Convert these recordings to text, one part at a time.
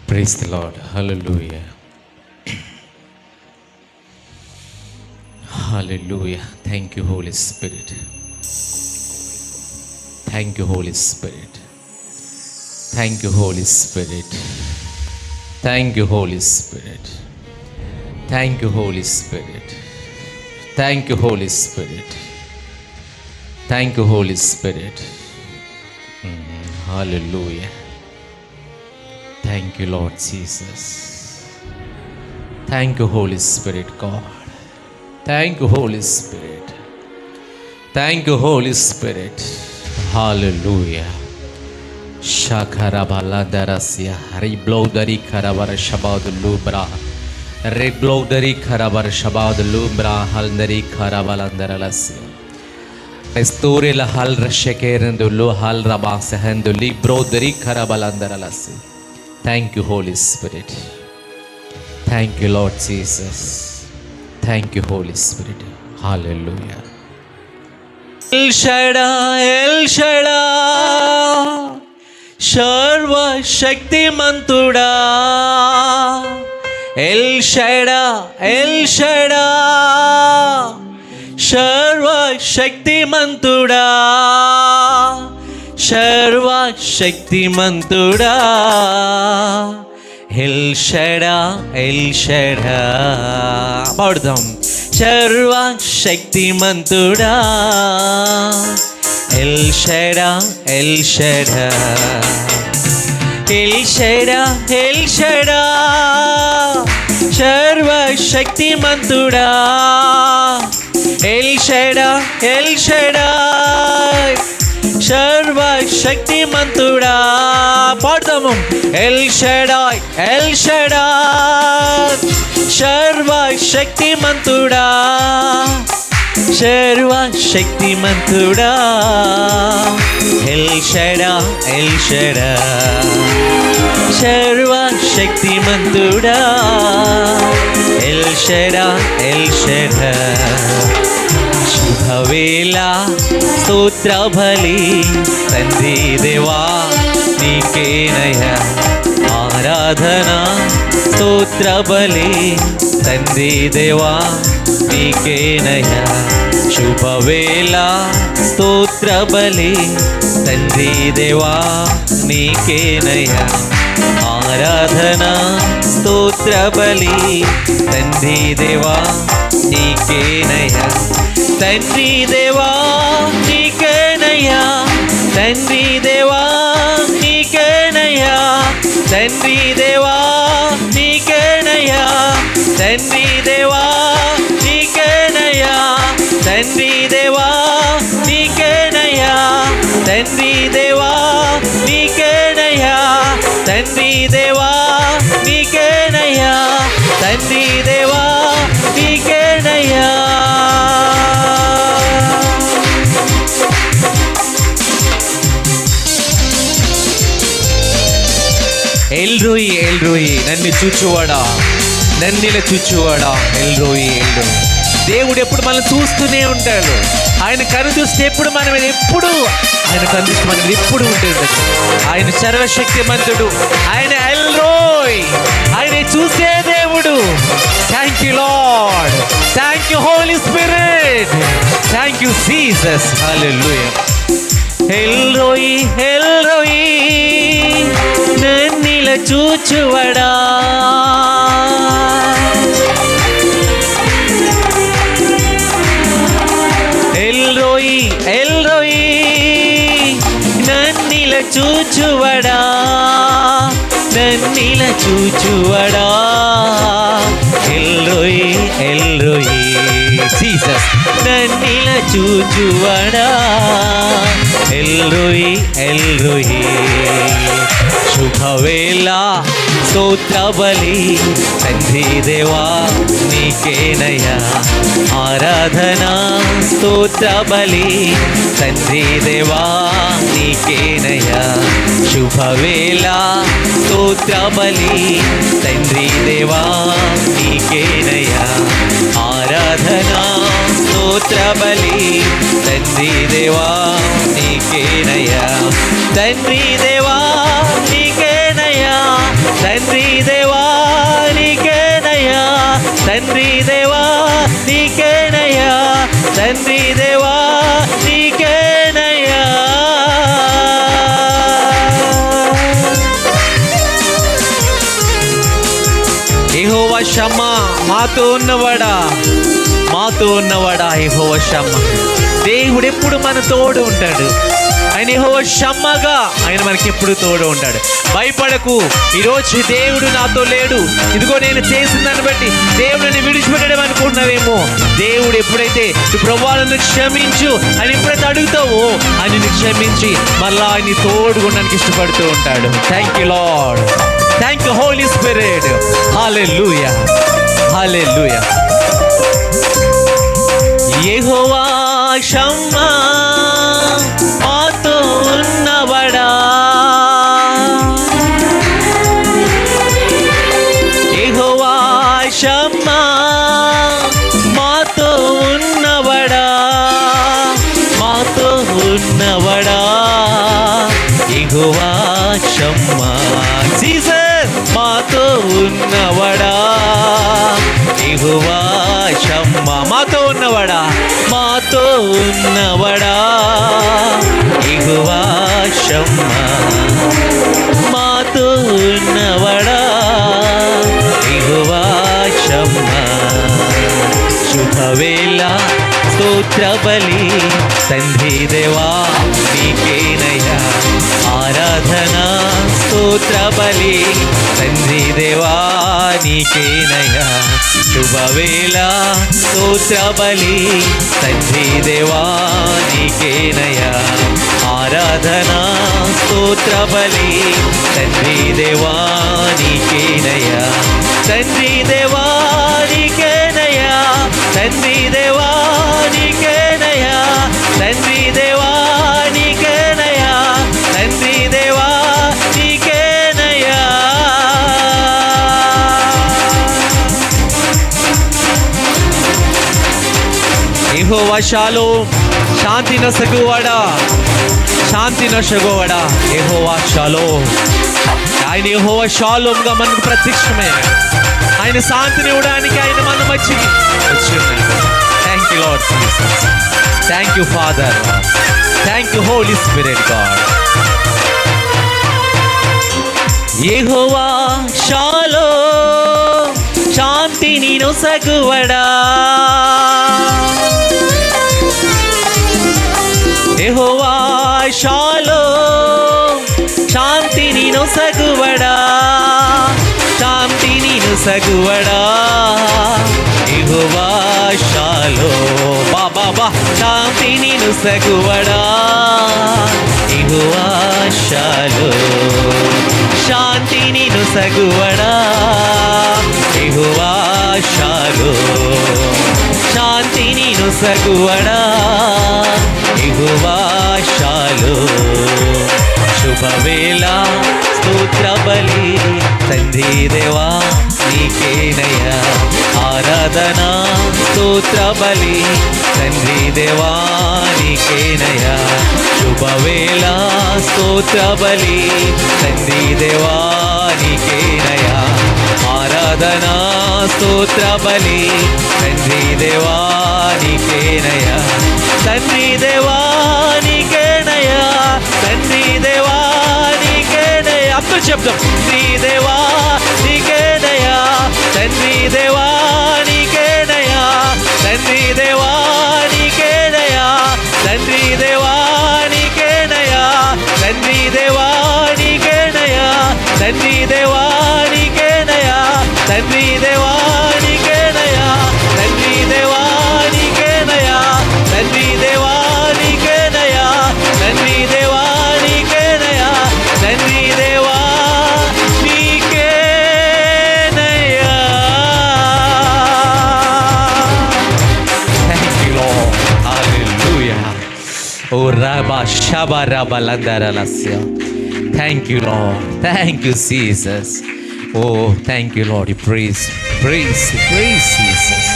Praise the Lord. Hallelujah. Hallelujah. Thank you, Holy Spirit. Thank you, Holy Spirit. Thank you, Holy Spirit. Thank you, Holy Spirit. Thank you, Holy Spirit. Thank you, Holy Spirit. Thank you, Holy Spirit. Hallelujah. Thank you, Lord Jesus. Thank you, Holy Spirit, God. Thank you, Holy Spirit. Thank you, Holy Spirit. Hallelujah. Shakarabala darasya riblodari karabar shabad lubra riblodari karabar shabad lubra halndari karabalandarasya Esture la hal rashekerendu lo hal rabasehendu librodari karabalandarasya. Thank you, Holy Spirit. Thank you, Lord Jesus. Thank you, Holy Spirit. Hallelujah. El Shaddai, El Shaddai, Sarva Shaktimantuda. El Shaddai, El Shaddai, Sarva Shaktimantuda. Sarva Shaktimantuda. El Shaddai, El Shaddai. పాడుదాం. సర్వ శక్తిమంతుడా. El Shaddai, El Shaddai. El Shaddai, El Shaddai, సర్వ శక్తిమంతుడా. El Shaddai, El Shaddai, సర్వ శక్తిమంతుడా. పాడదాము. El Shaddai, El Shaddai, సర్వ శక్తిమంతుడా. సర్వ శక్తిమంతుడా. El Shaddai, El Shaddai, సర్వ శక్తిమంతుడా. El Shaddai, El Shaddai. శుభవేళ స్తోత్ర బలి తండ్రి దేవా నీకేనయ్యా ఆరాధన. స్తోత్ర బలి తండ్రి దేవా నీకేనయ్యా. శుభవేళ స్తోత్ర బలి తండ్రి దేవా నీకేనయ్యా ఆరాధన. స్తోత్ర బలి తండ్రి దేవా నీకేనయ్యా. తండ్రి దేవా నీకేనయ్యా. తండ్రి దేవా నీకేనయ్యా. తండ్రి దేవా నీకేనయ్యా. తండ్రి దేవా నీకేనయ్యా. తండ్రి దేవా నీకేనయ్యా. తండ్రి దేవా నీకేనయ్యా. తండ్రి దేవా నీకేనయ్యా. తండ్రి దేవా నీకేనయ్యా. ఎల్రోయి ఎల్రోయి నన్ను చూచువాడా, నన్నిలా చూచువాడా. El Roi El Roi. దేవుడు ఎప్పుడు మనల్ని చూస్తూనే ఉంటాడు. ఆయన కను చూస్తే ఎప్పుడు మన మీద ఎప్పుడు ఆయన కను చూస్తే మన మీద ఎప్పుడు ఉంటుంది. ఆయన సర్వశక్తిమంతుడు. ఆయన ఎల్రోయ్. ఆయన చూసే దేవుడు. Thank you Lord. Thank you Holy Spirit. Thank you Jesus. Hallelujah. El Roi El Roi నన్నిలా చూచువడా. ఎల్రోయి ఎల్రోయి నన్నిలా చూచువడా. నన్నిలా చూచువడా. El Roi El Roi Jesus. నన్నిలా చూచువడా. El Roi El Roi. శుభవేళ స్తోత్ర బలి తండ్రి దేవా నీకేనయ్యా ఆరాధన. స్తోత్ర బలి తండ్రి దేవా నీకేనయ్యా. శుభవేళ స్తోత్ర బలి తండ్రి దేవా నీకేనయ్యా ఆరాధన. స్తోత్ర బలి తండ్రి దేవా నీకేనయ్యా. తండ్రి దేవా నీకేనయ్యా. తండ్రి దేవా నీకేనయ్యా, తండ్రి దేవా నీకేనయ్యా, తండ్రి దేవా నీకేనయ్యా. యెహోవా షమ్మా, మాతో ఉన్నవాడా, మాతో ఉన్నవాడా యెహోవా షమ్మా. దేవుడు ఎప్పుడు మన తోడు ఉంటాడు. ఆయన యెహోవా షమ్మగా ఆయన మనకి ఎప్పుడు తోడు ఉంటాడు. భయపడకు, ఈరోజు దేవుడు నాతో లేడు, ఇదిగో నేను చేసిన దాన్ని బట్టి దేవుడిని విడిచిపెట్టడం అనుకున్నావేమో. దేవుడు ఎప్పుడైతే ప్రభువా నన్ను క్షమించు అని ఎప్పుడైతే అడుగుతావో ఆయనని క్షమించి మళ్ళా ఆయన తోడు ఉండడానికి ఇష్టపడుతూ ఉంటాడు. Thank you Lord, thank you Holy Spirit. హల్లెలూయా, హల్లెలూయా. యెహోవా షమ్మా, మాతో ఉన్నవాడా, యెహోవా షమ్మా, మాతో ఉన్నవాడా, మాతో ఉన్నవాడా, యెహోవా షమ్మా. జీసస్ మాతో ఉన్నవాడా, యెహోవా షమ్మా. మాతో ఉన్నవాడా, మాతో ఉన్నవాడా, యెహోవా షమ్మా. మాతో ఉన్నవాడా, యెహోవా షమ్మా. శుభవేళ స్తోత్ర బలి తండ్రి దేవా నీకేనయ్యా, ఆరాధన స్తోత్ర బలి తండ్రి దేవా నీకేనయ్యా. శుభవేళ స్తోత్ర బలి తండ్రి దేవా నీకేనయ్యా, ఆరాధన స్తోత్ర బలి తండ్రి దేవా నీకేనయ్యా. తండ్రి దేవా నీకేనయ్యా, తండ్రి దేవా నీకేనయ్యా, తండ్రి దేవా నీకేనయ్యా, తండ్రి దేవా నీకేనయ్యా. యెహోవా షాలోమ్, శాంతి నొసగువాడా, శాంతి నొసగువాడా, యెహోవా షాలోమ్. ఆయన యెహోవా షాలోమ్గా మనకు ప్రత్యక్షమయ్యాడు. ఆయన శాంతిని ఇవ్వడానికి ఆయన మన మధ్యకి వచ్చున్నాడు. Thank you Lord Jesus, thank you Father, thank you Holy Spirit God. యెహోవా షాలోమ్, శాంతిని నొసగువాడా, యెహోవా షాలోమ్, శాంతిని నొసగువాడా, శాంతిని నొసగువాడా, యెహోవా షాలోమ్. బాబా శాంతిని నొసగువాడా, యెహోవా షాలోమ్. శాంతిని నొసగువాడా, యెహోవా షాలోమ్. శాంతిని నొసగువాడా, యెహోవా షాలోమ్. శుభవేళ స్తోత్ర బలి తండ్రి దేవా నీకేనయ్యా, ఆరాధన స్తోత్ర బలి తండ్రి దేవా నీకేనయ్యా. శుభవేళ స్తోత్ర బలి తండ్రి దేవా నీకేనయ్యా, ఆరాధన స్తోత్ర బలి తండ్రి దేవా నీకేనయ్యా. తండ్రి దేవా నీకేనయ్యా, తండ్రి దేవా నీకేనయ్యా. అప్పుడు చెప్తాం, తండ్రి దేవా నీకేనయ్యా, తండ్రి దేవా నీకేనయ్యా, తండ్రి దేవా నీకేనయ్యా, తండ్రి దేవా నీకేనయ్యా, తండ్రి దేవా నీకేనయ్యా, తండ్రి దేవా నీకేనయ్యా, తండ్రి దేవా నీకేనయ్యా, తండ్రి దేవా నీకేనయ్యా, తండ్రి దేవా నీకేనయ్యా, తండ్రి దేవా నీకేనయ్యా, తండ్రి దేవా నీకేనయ్యా. థ్యాంక్ యూ లార్డ్, హల్లెలూయా. ఓ రబా షబా రబా లందరలస్య. Thank you Lord, thank you Jesus. Oh thank you Lord, praise praise praise Jesus.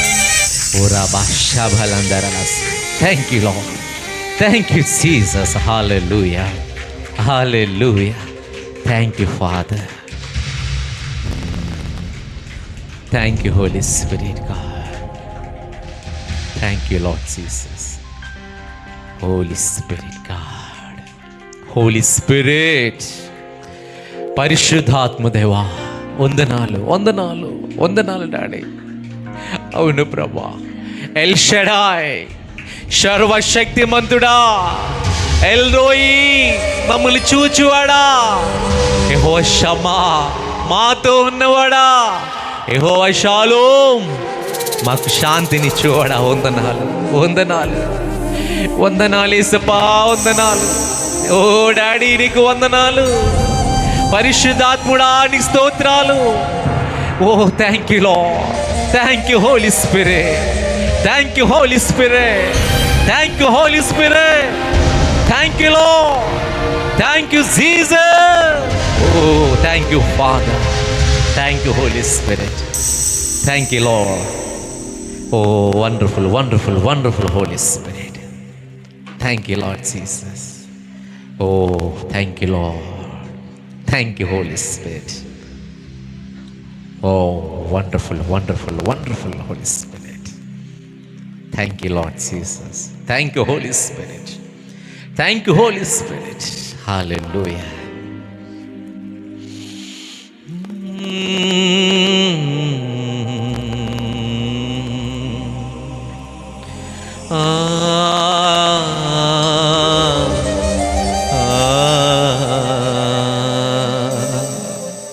ఓ రబా షబా లందరలస్య. Thank you Lord, thank you Jesus. హల్లెలూయా, హల్లెలూయా. Thank you Father. Thank you, Holy Spirit, God. Thank you, Lord Jesus. Holy Spirit, God. Holy Spirit. పరిశుద్ధాత్మ దేవా, వందనాలు వందనాలు వందనాలు డాడీ. అవును ప్రభా, ఎల్ షడాయ్, సర్వశక్తిమంతుడా, ఎల్ రోయి, మమ్మల్ని చూచువాడా, యెహోవా షమ్మా, మాతో ఉన్నవాడా, యెహోవా షాలోమ్, మాకు శాంతినిచ్చేవాడా. వందనాలు వందనాలు వందనాలు యేసప్పా, వందనాలు. ఓ డాడీ, నీకు వందనాలు. పరిశుద్ధాత్ముడా, నీకు స్తోత్రాలు. ఓ thank you Lord. Thank you Holy Spirit. Thank you Holy Spirit. Thank you Holy Spirit. Thank you Lord. Thank you Jesus. Oh thank you Father. Thank you Holy Spirit. Thank you Lord. ఓ wonderful wonderful wonderful Holy Spirit. Thank you Lord Jesus. Oh thank you Lord. Thank you, Holy Spirit. Oh, wonderful, wonderful, wonderful Holy Spirit. Thank you, Lord Jesus. Thank you, Holy Spirit. Thank you, Holy Spirit. Hallelujah.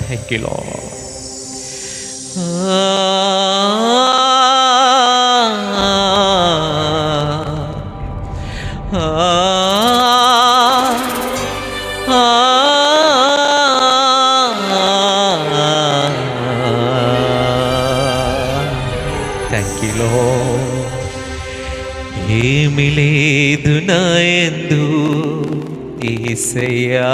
Thank you, Lord. Thank you, Lord. ఏమి లేదు నా యందు యేసయ్యా,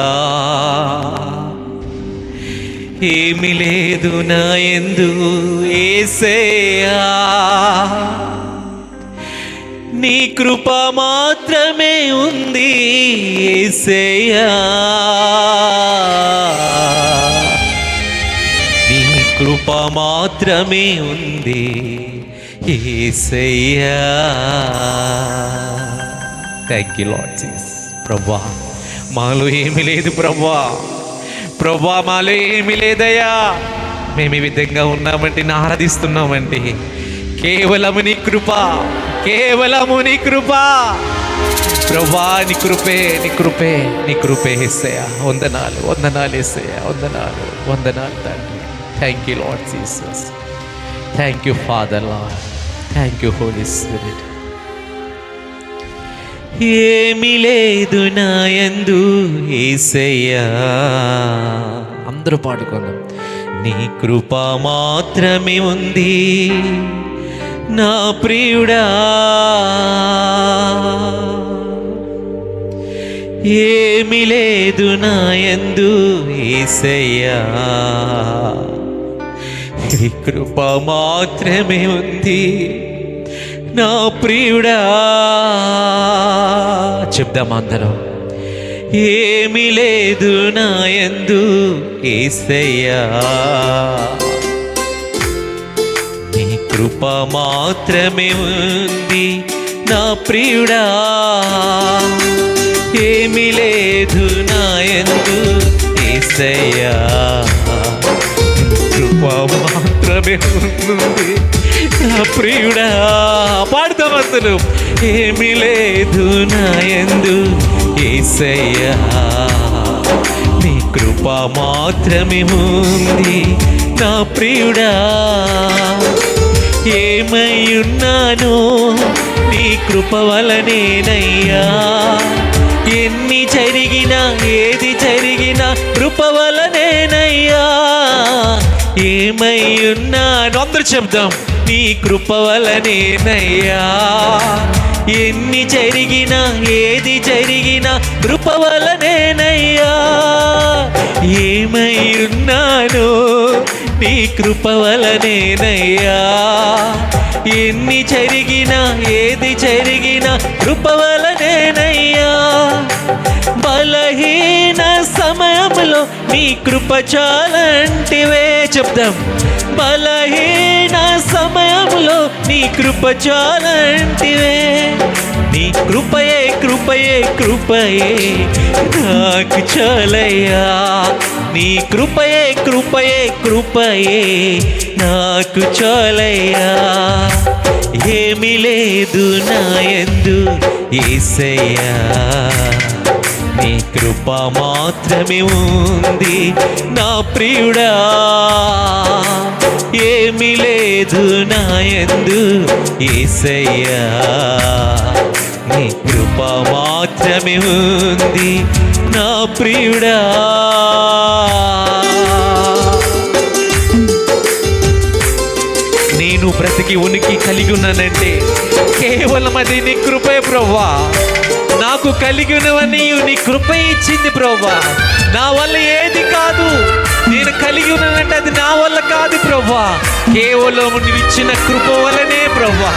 ఏమి లేదు నా యందు యేసయ్యా, నీ కృప మాత్రమే ఉంది యేసయ్యా, నీ కృప మాత్రమే ఉంది యేసయ్యా. Thank you Lord Jesus. ప్రభువా, మాలో ఏమీ లేదు ప్రభువా. ప్రభువా, మాలో ఏమీ లేదయ్యా. మేము ఈ విధంగా ఉన్నామంటే, ఆరాధిస్తున్నామంటే కేవలము నీ కృప, కేవలము నీ కృప. ప్రభువా, నీ కృపే, నీ కృపే, నీ కృపే యేసయ్యా. వందనాలు వందనాలు యేసయ్యా, వందనాలు వందనాలు తండ్రి. Thank you Lord Jesus. Thank you Father Lord. Thank you Holy Spirit. ఏమి లేదు నా యందు యేసయ్యా, అందరూ పాడుకుందాం. నీ కృప మాత్రమే ఉంది నా ప్రియుడా, ఏమి లేదు నా యందు యేసయ్యా, నీ కృప మాత్రమే ఉంది నా ప్రియుడా. చెప్దాం అందరం. ఏమి లేదు నా యందు యేసయ్యా, నీ కృప మాత్రమే ఉంది నా ప్రియుడా, ఏమి లేదు నా యందు యేసయ్యా, కృప మాత్రమే ఉంది నా ప్రియుడా. పాడుతాం అసలు. ఏమి లేదు నా యందు యేసయ్యా, నీ కృప మాత్రమే ఉంది నా ప్రియుడా, ఏమై ఉన్నాను నీ కృప వలనేనయ్యా, ఎన్ని జరిగినా ఏది జరిగినా కృప వలనేనయ్యా, ఏమై ఉన్నాను అందరూ చెప్దాం. నీ కృప వలనేనయ్యా, ఎన్ని జరిగినా ఏది జరిగినా కృప వలనేనయ్యా, ఏమై ఉన్నాను నీ కృప వలనేనయ్యా, ఎన్ని జరిగినా ఏది జరిగినా కృప వలనేనయ్యా, బలహీన సమయంలో నీ కృప చాలంటివే. చెప్దాం. బలహీన సమయంలో నీ కృప చాలంటివే. నీ కృపయే కృపయే కృపయే నాకు చాలయ్యా. నీ కృపయే కృపయే కృపయే నాకు చాలయ్యా. ఏమీ లేదు నా యందు యేసయ్యా, నీ కృప మాత్రమే ఉంది నా ప్రియుడా. ఏమీ లేదు నా యందు యేసయ్యా, నీ కృప మాత్రమే ఉంది నా ప్రియుడా. నేను బ్రతికి ఉనికి కలిగి ఉన్నానంటే కేవలం అది నీ కృపే ప్రభువా. నాకు కలిగి ఉన్నవన్నీ నీ కృప ఇచ్చింది ప్రభువా. నా వల్ల ఏది కాదు. నేను కలిగి ఉన్నానంటే అది నా వల్ల కాదు ప్రభువా, కేవలం నువ్వు ఇచ్చిన కృప వల్లనే ప్రభువా.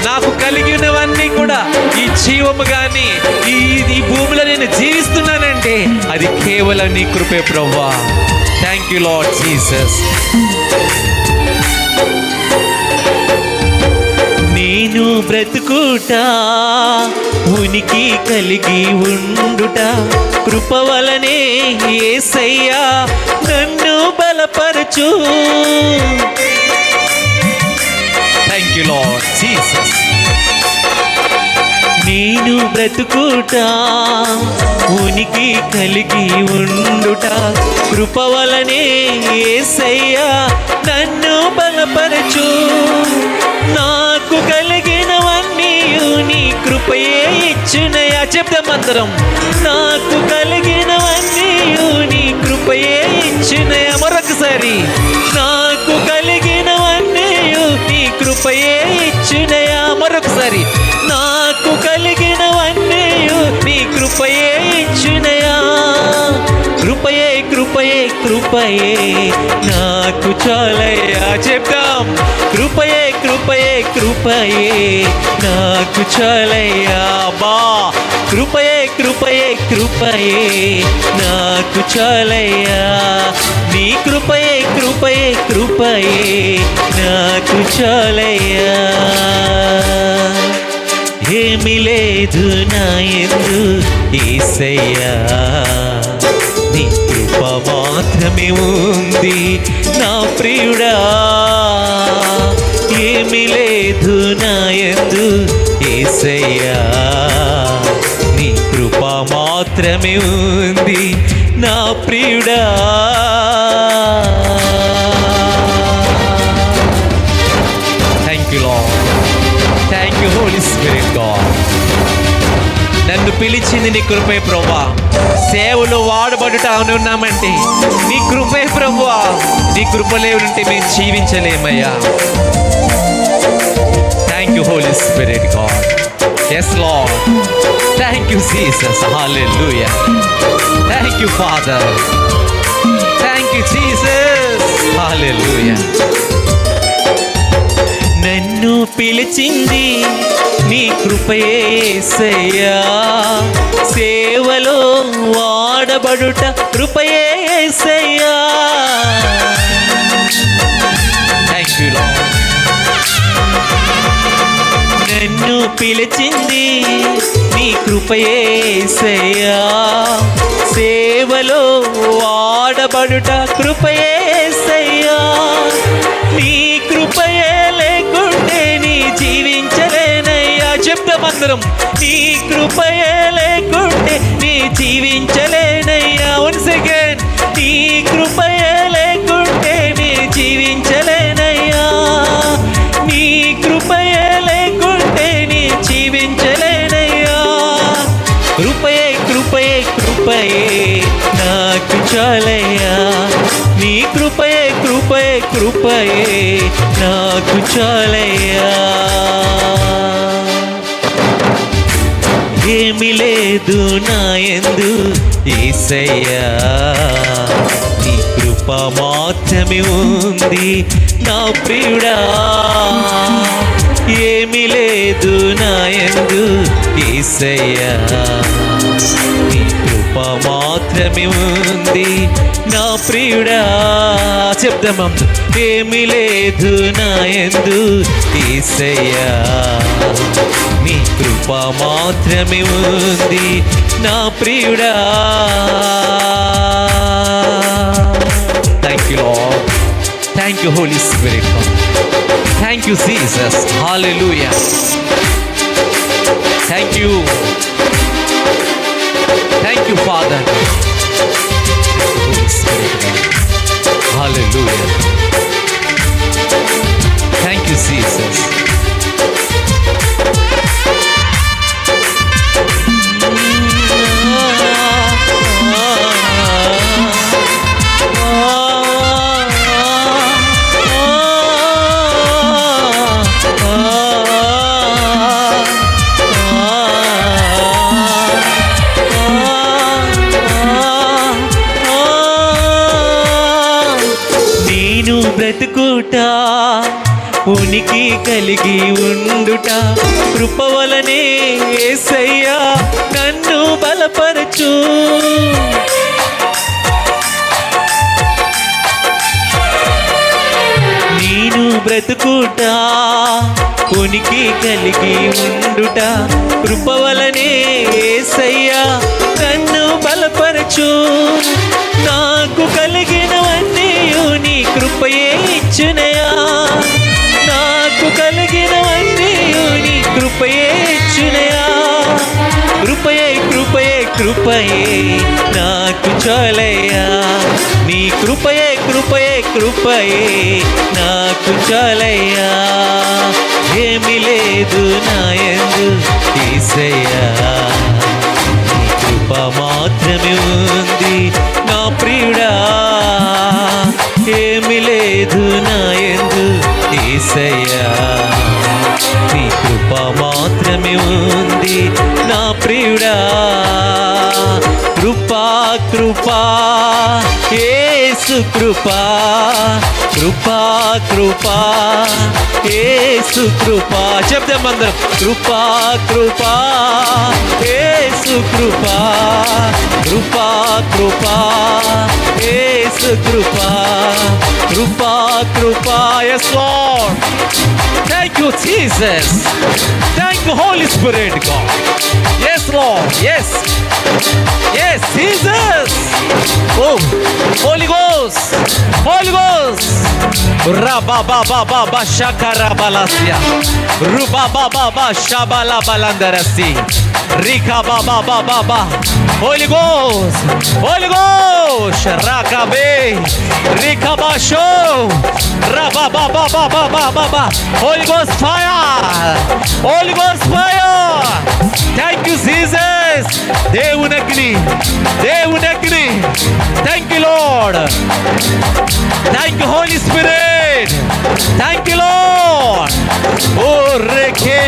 నాకు కలిగి ఉన్నవన్నీ కూడా ఈ జీవము కానీ ఈ భూమిలో నేను జీవిస్తున్నానంటే అది కేవలం నీ కృపే ప్రభువా. Thank you Lord Jesus. నేను బ్రతుకుటా ఉనికి కలిగి ఉండుట కృప వలనే యేసయ్యా నన్ను బలపరచు. Thank you Lord Jesus. నేను బ్రతుకుటా ఉనికి కలిగి ఉండుట కృప వలనే యేసయ్యా నన్ను బలపరచు. నాకు కలిగినవన్నీ నీ కృపయే ఇచ్చునయా. చెప్తామందరం. నాకు కలిగినవన్నీ నీ కృపయే ఇచ్చునయా. మరొకసారి. నాకు కలిగినవన్నీ నీ కృపయే ఇచ్చునయా. మరొకసారి. నాకు కలిగినవన్నీ నీ కృపయే ఇచ్చునయా. కృపయే కృపయే కృపయే నాకు చాలయ్యా. చెప్తాం. కృపయే కృపయే కృపయే నాకు చాలయ్యా. బా కృపయే కృపయే కృపయే నాకు చాలయ్యా. నీ కృపయే కృపయే కృపయే నాకు చాలయ్యా. ఏమీ లేదు నా యందు యేసయ్యా, నీ కృప మాత్రమే ఉంది నా ప్రియుడా. ఏమీ లేదు నా యందు యేసయ్యా, నీ కృప మాత్రమే ఉంది నా ప్రియుడా. Thank you Lord. Thank you Holy Spirit God. నన్ను పిలిచింది నీ కృపే ప్రభువా. సేవలో వాడబడుట ఉన్నామంటే నీ కృపే ప్రభువా. నీ కృప లేవుంటే మేము జీవించలేమయ్యా. Thank you Holy Spirit God. Yes Lord. Thank you Jesus. హల్లెలూయా. Thank you Father. Thank you Jesus. హల్లెలూయా. నన్ను పిలిచింది నీ కృపయే యేసయ్యా. సేవలో వాడబడుట కృపయే యేసయ్యా. Thank you lord. నన్ను పిలిచింది నీ కృపయే యేసయ్యా. సేవలో వాడబడుట కృపయే యేసయ్యా. నీ కృపయే లేకుంటే నీ జీవించలేనయ్యా. చెప్తామందరం. నీ కృపయే లేకుంటే నీ జీవించలేనయ్యా. One second. నీ కృపయే లేకుంటే నీ జీవించలేనయ్యా. నీ కృపయే లేకుంటే నీ జీవించలేనయ్యా. కృపయే కృపయే కృపయే నాకు చాలయ్యా. నీ కృపయే కృపయే కృపయే నాకు చాలయ్యా. ఏమీ లేదు నా యందు యేసయ్యా, నీ కృప మాత్రమే ఉంది నా ప్రియుడా. ఏమీ లేదు నా యందు యేసయ్యా, నీ కృప మాత్రమే ఉంది నా ప్రియుడా. చెప్దాం, ఏమి లేదు నా యందు యేసయ్యా, నీ కృప మాత్రమే ఉంది నా ప్రియుడా. Thank you Lord, thank you Holy Spirit, thank you Jesus, హల్లెలూయా. Thank you, thank you Father, Holy Spirit, హల్లెలూయా. Thank you Jesus. బ్రతుకుట ఉనికి కలిగి ఉండుట కృప వలనే యేసయ్యా నన్ను బలపరచు. నేను బ్రతుకుట ఉనికి కలిగి ఉండుట కృప వలనే యేసయ్యా నన్ను బలపరచు. నాకు కలిగినవన్నీ నీ కృపయే ఇచ్చునయా, నాకు కలిగినవన్నీ నీ కృపయే ఇచ్చునయా. కృపయే కృపయే కృపయే నాకు చాలయ్యా, నీ కృపయే కృపయే కృపయే నాకు చాలయ్యా. ఏమి లేదు నా యందు యేసయ్యా, నీ కృప మాత్రమే ఉంది నా ప్రియుడా. ఏమి లేదు నా యందు యేసయ్యా, నీ కృప మాత్రమే ఉంది నా ప్రియుడా. కృపా కృపా యేసు కృపా, కృపా కృపా యేసు కృపా. చెప్దాం అందరం, కృపా కృపా యేసు కృపా, కృపా కృపా యేసు కృపా, కృపా కృపా. Yes Lord, thank you Jesus, thank you Holy Spirit God. Yes Lord, yes, yes Jesus. Oh Holy Ghost, Holy Ghost. Rabba ba ba ba ba shakara balasya, ruba ba ba ba shabala balandarasi, rika ba ba ba ba ba. Holy Ghost, Holy Ghost, rakabe, rika ba show, rabba ba ba ba ba ba ba ba. Holy Ghost fire, Holy Ghost fire. Thank you Jesus. దేవునగ్ని, దేవునగ్ని. Thank you Lord, thank you Holy Spirit, thank you Lord. Oh reke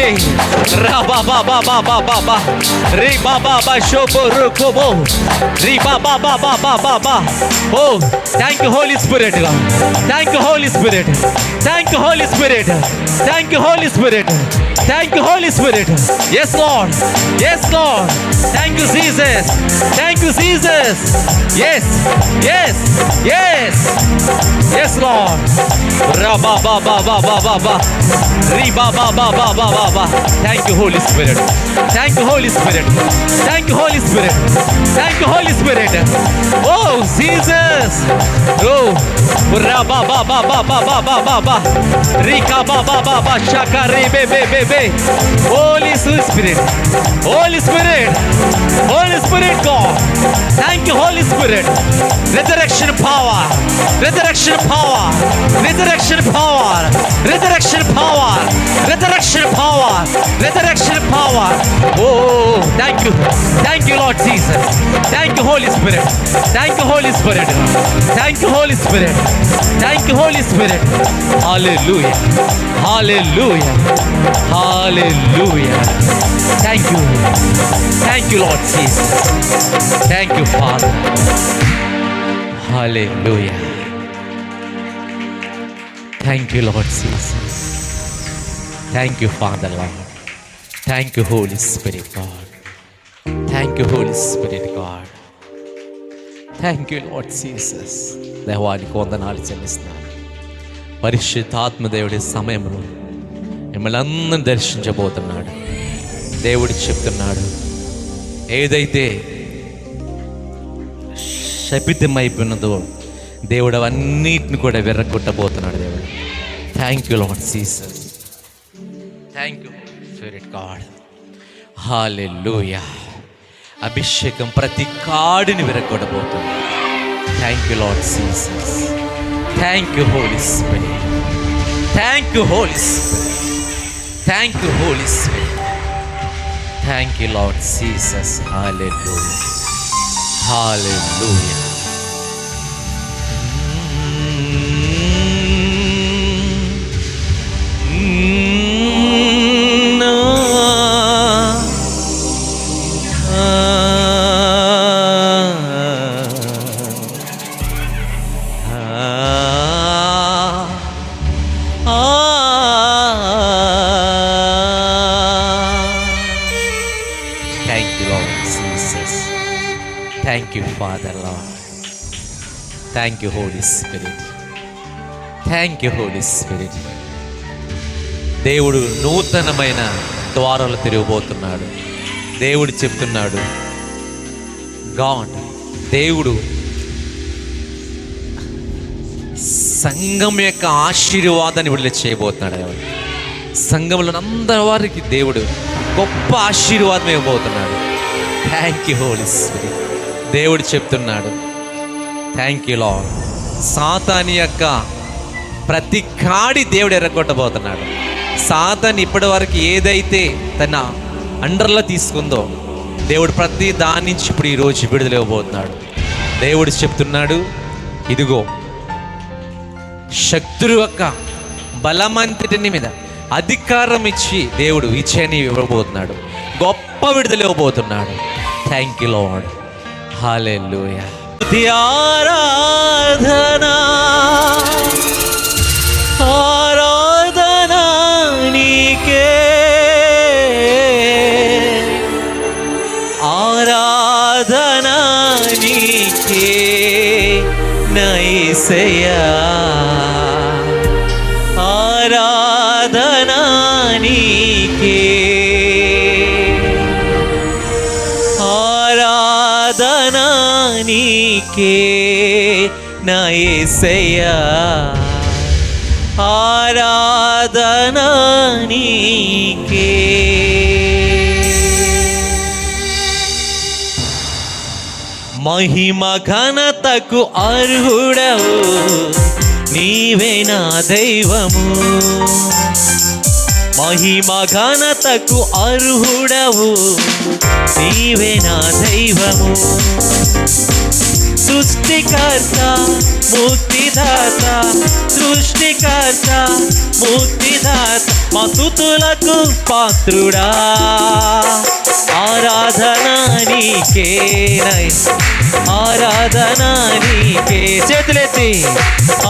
raba ba ba ba ba ba ba, re ba ba ba shobo rukobo, re ba ba ba ba ba ba ba. Oh thank you Holy Spirit, thank you Holy Spirit, thank you Holy Spirit, thank you Holy Spirit, thank you Holy Spirit. Yes Lord, yes Lord, thank you Jesus, thank you Jesus. Yes, yes, yes, yes Lord. Rabba ba ba ba ba ba ba, re ba ba ba ba ba ba ba. Thank you Holy Spirit, thank you Holy Spirit, thank you Holy Spirit, thank you Holy Spirit. Oh Jesus, oh rabba ba ba ba ba ba ba ba ba, rika ba ba ba ba shakare be be be be. Holy Spirit, Holy Spirit, Holy Spirit God. Thank you Holy Spirit. Resurrection power, resurrection power, resurrection power, resurrection power, resurrection power, resurrection power. Oh thank you, thank you Lord Jesus, thank you Holy Spirit, thank you Holy Spirit, thank you Holy Spirit, thank you Holy Spirit. Hallelujah, hallelujah, hallelujah. Thank you, thank you Lord Jesus, thank you Father. Hallelujah. Thank you Lord Jesus, thank you Father Lord, thank you Holy Spirit God, thank you Holy Spirit God. Thank you Lord Jesus. దేవానికి వందనాలు చెల్లిస్తున్నాను. పరిశుద్ధాత్మదేవుడి సమయంలో మిమ్మల్ని అందరిని దర్శించబోతున్నాడు. దేవుడు చెప్తున్నాడు, ఏదైతే శపితమైపోయినదో దేవుడు అవన్నిటిని కూడా విర్రగొట్టబోతున్నాడు. దేవుడు thank you Lord Jesus. Thank you Spirit God. హల్లెలూయా. అభిషేకం ప్రతి కాడిని విరగొట్టబోతుంది. Thank you Lord Jesus. Thank you Holy Spirit. Thank you Holy Spirit. Thank you Holy Spirit. Thank you Lord Jesus. హల్లెలూయా. హల్లెలూయా. Thank you, Lord Jesus. Thank you, Father, Lord. Thank you, Holy Spirit. Thank you, Holy Spirit. దేవుడు నూతనమైన ద్వారాలు తిరగబోతున్నాడు. దేవుడు చెప్తున్నాడు, God దేవుడు సంఘం యొక్క ఆశీర్వాదాన్ని విడుదల చేయబోతున్నాడు. సంఘంలో అందరి వారికి దేవుడు గొప్ప ఆశీర్వాదం ఇవ్వబోతున్నాడు. Thank you Holy Spirit. దేవుడు చెప్తున్నాడు, థ్యాంక్ యూ లార్డ్. సాతాను యొక్క ప్రతి కాడి దేవుడు ఎర్రగొట్టబోతున్నాడు. సాతాను ఇప్పటి వరకు ఏదైతే తన అండర్లో తీసుకుందో దేవుడు ప్రతి దాని నుంచి ఇప్పుడు ఈరోజు విడుదల ఇవ్వబోతున్నాడు. దేవుడు చెప్తున్నాడు, ఇదిగో శత్రు యొక్క బలమంతటిని మీద అధికారం ఇచ్చి దేవుడు విజయాన్ని ఇవ్వబోతున్నాడు. గొప్ప విడుదల ఇవ్వబోతున్నాడు. Thank you Lord. హల్లెలూయా. ఆరాధనా ఆరాధనా నీకే, ఆరాధనా నీకే నా యేసయ్యా, ఆరాధనా నీకే, ఆరాధనా నీకే నా యేసయ్యా, ఆరాధనా నీకే. మహిమ ఘనతకు అర్హుడవు నీవే నా దైవము, మహిమ ఘనతకు అర్హుడవు నీవే నా దైవము. సృష్టికర్త ముక్తిదాత, సృష్టికర్త ముక్తిదాత, మా స్తుతులకు పాత్రుడా, ఆరాధనా నీకే, ఆరాధనా నీకే. చేతులెత్తి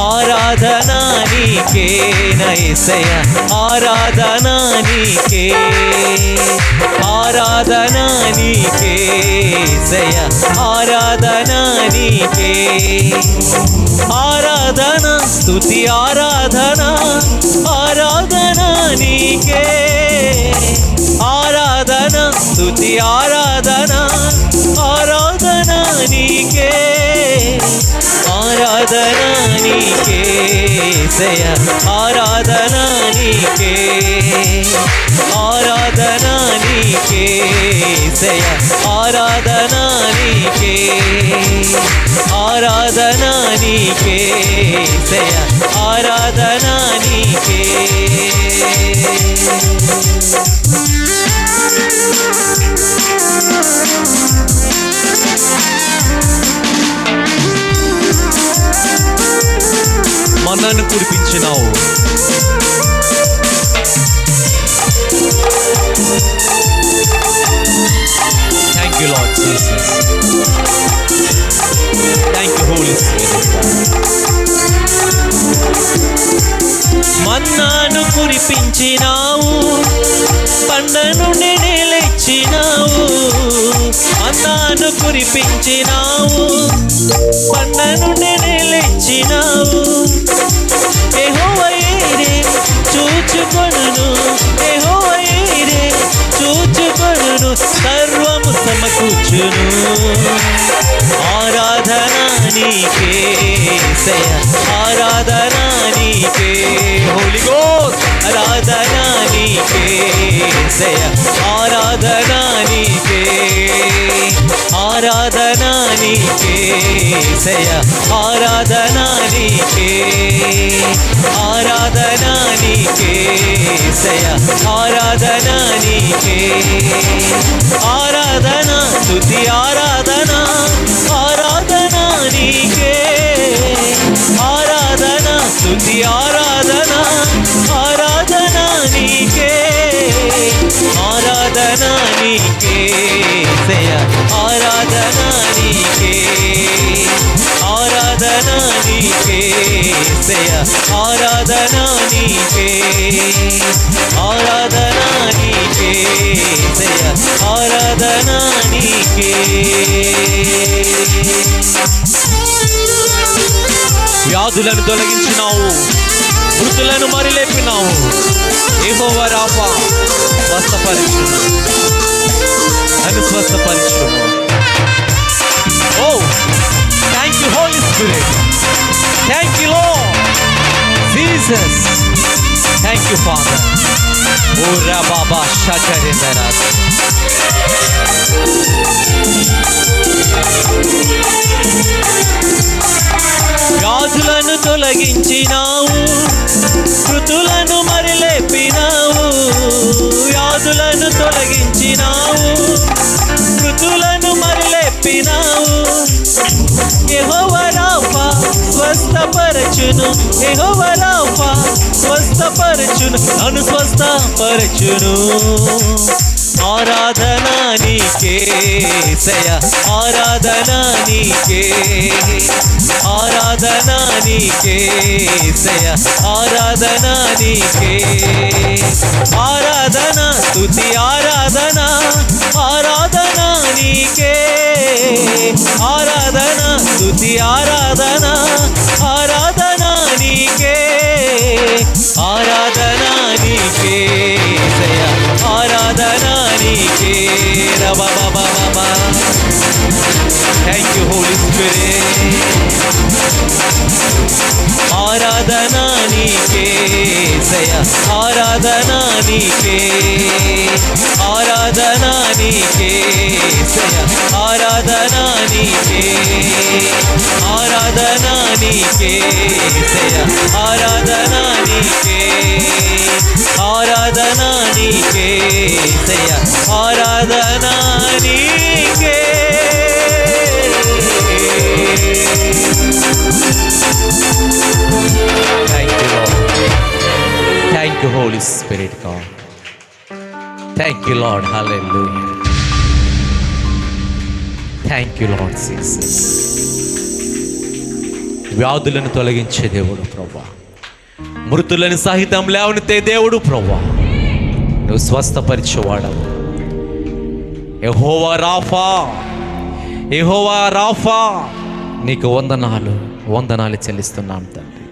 ఆరాధనా నీకే నా యేసయ్యా, ఆరాధనా నీకే, ఆరాధనా నీకే యేసయ్యా, ఆరాధనా నీకే, ఆరాధనా స్తుతి ఆరాధనా, ఆరాధనా నీకే, ఆరాధనా స్తుతి ఆరాధనా, ఆరాధనా నీకే, ఆరాధనా నీకే యేసయ్యా, ఆరాధనా నీకే, ఆరాధనా నీకే యేసయ్యా, ఆరాధనా నీకే, ఆరాధనా నీకే యేసయ్యా, ఆరాధనా నీకే. మన్నాను కురిపించినావు, thank you Lord Jesus. Thank you Holy Spirit. మన్నాను కురిపించినావు, పండ నుండి నిలిచినావు, మన్నాను కురిపించినావు, నీకే యేసయ్యా, ఆరాధన నీకే. హోలీ గోస్ట్ ఆరాధన నీకే యేసయ్యా, ఆరాధన నీకే, ఆరాధన నీకే యేసయ్యా, ఆరాధన నీకే, ఆరాధన నీకే యేసయ్యా, ఆరాధన నీకే, ఆరాధన స్తుతి ఆరాధన, ఆరాధన నీకే, ఆరాధన స్తుతి ఆరాధన, ఆరాధన నీకే, ఆరాధన నీకే యేసయ్యా, ఆరాధన నీకే, ఆరాధన నీకే యేసయ్యా, ఆరాధన నీకే, ఆరాధన నీకే యేసయ్యా, ఆరాధన నీకే. వ్యాధులను తొలగించినావు, మృతులను మరిలేపినావు. యెహోవా రాఫా స్వస్థపరచును, నన్ను స్వస్థపరచును. ఓ thank you Holy Spirit, thank you Lord Jesus, thank you Father. ఓ రాబాబా షకరేందరాస్. వ్యాధులను తొలగించినావు, మృతులను మరిలేపినావు. వ్యాధులను తొలగించినావు, మృతులను మరిలేపినావు. యెహోవా రాఫా స్వస్థపరచును, యెహోవా రాఫా స్వస్థపరచును, నన్ను స్వస్థపరచును. ఆరాధన నీకే యేసయ్యా, ఆరాధన నీకే, ఆరాధన నీకే యేసయ్యా, ఆరాధన నీకే, ఆరాధన స్తుతి ఆరాధన, ఆరాధన నీకే, ఆరాధన స్తుతి ఆరాధన, ఆరాధన నీకే, ఆరాధన నీకే యేసయ్యా, ఆరాధన నీకే. రబాబాబాబా. Thank you Holy Spirit. ఆరాధన నీకే యేసయ్యా, ఆరాధన నీకే, ఆరాధన నీకే యేసయ్యా, ఆరాధన నీకే, ఆరాధన నీకే యేసయ్యా, ఆరాధన నీకే, ఆరాధన నీకే యేసయ్యా, ఆరాధన నీకే. Thank you, Lord. Thank you, Holy Spirit, God. Thank you, Lord. Hallelujah. Thank you, Lord Jesus. వ్యాధులను తొలగించే దేవుడు ప్రభువా, మృతులను సహితం లేవనెత్తే దేవుడు ప్రభువా, నువ్వు స్వస్థపరిచేవాడవు. యెహోవా రాఫా, యెహోవా రాఫా, నీకు వందనాలు, వందనాలు చెల్లిస్తున్నాం తండ్రి.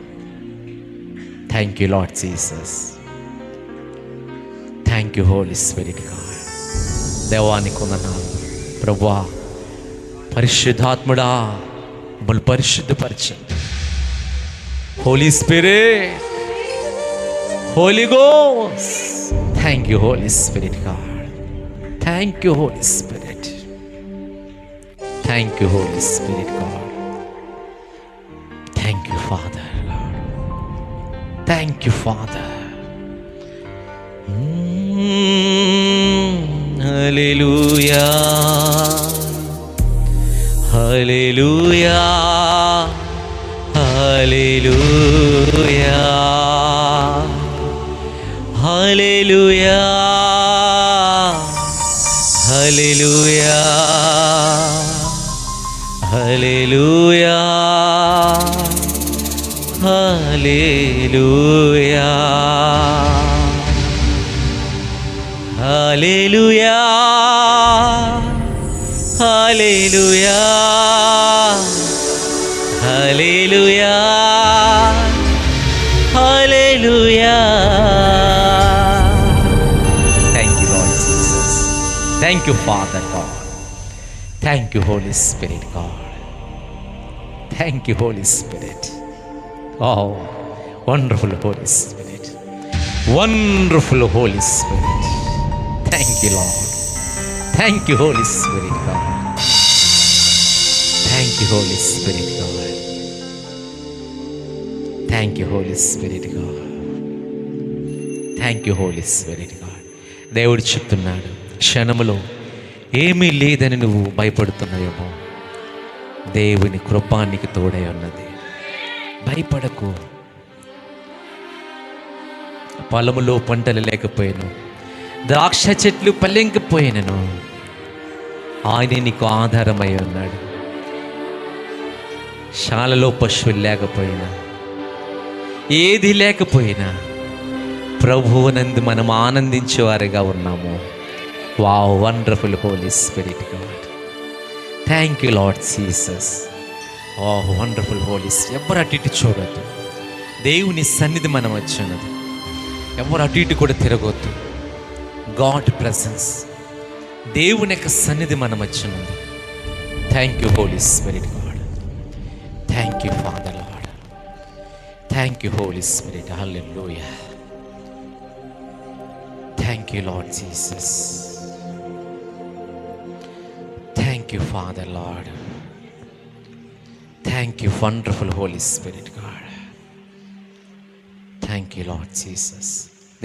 Thank you Lord Jesus. Thank you Holy Spirit God. దేవానికి వందనాలు ప్రభువా. పరిశుద్ధాత్ముడా మమ్మల్ని పరిశుద్ధపరచండి. Holy Spirit, Holy Ghost. Thank you Holy Spirit God. Thank you Holy Spirit. Thank you Holy Spirit God. Thank you Father. Thank you, Father. Hallelujah. Hallelujah. Hallelujah. Hallelujah. Hallelujah. Hallelujah. Hallelujah. Hallelujah. Hallelujah. Hallelujah. Hallelujah. Thank you, Lord Jesus. Thank you, Father God. Thank you, Holy Spirit God. Thank you, Holy Spirit. Oh, wonderful Holy Spirit. Wonderful Holy Spirit. Thank you, Lord. Thank you, Holy Spirit, God. Thank you, Holy Spirit, God. Thank you, Holy Spirit, God. Thank you, Holy Spirit, God. దేవుడు చెప్తున్నాడు, క్షణములో ఏమీ లేదని నువ్వు భయపడుతున్నావేమో, దేవుని కృప నీకు తోడై ఉన్నది. భయపడకు. పొలములో పంటలు లేకపోయాను, ద్రాక్ష చెట్లు పల్లెంకపోయినను, ఆయన నీకు ఆధారమై ఉన్నాడు. శాలలో పశువులు లేకపోయినా, ఏది లేకపోయినా ప్రభువునందు మనం ఆనందించేవారుగా ఉన్నాము. Wow, wonderful Holy Spirit God. Thank you Lord Jesus. Oh wonderful Holy. ఎవరు అటు ఇటు చూడొద్దు. దేవుని సన్నిధి మనం వచ్చినది. ఎవరు అటు ఇటు కూడా తిరగొద్దు. గాడ్ ప్రెసెన్స్, దేవుని యొక్క సన్నిధి మనం వచ్చినది. Thank you Holy Spirit God. Thank you Father Lord. Thank you Holy Spirit. Hallelujah. Thank you, Lord Jesus. Thank you, Father, Lord. Thank you, wonderful Holy Spirit, God. Thank you, Lord Jesus.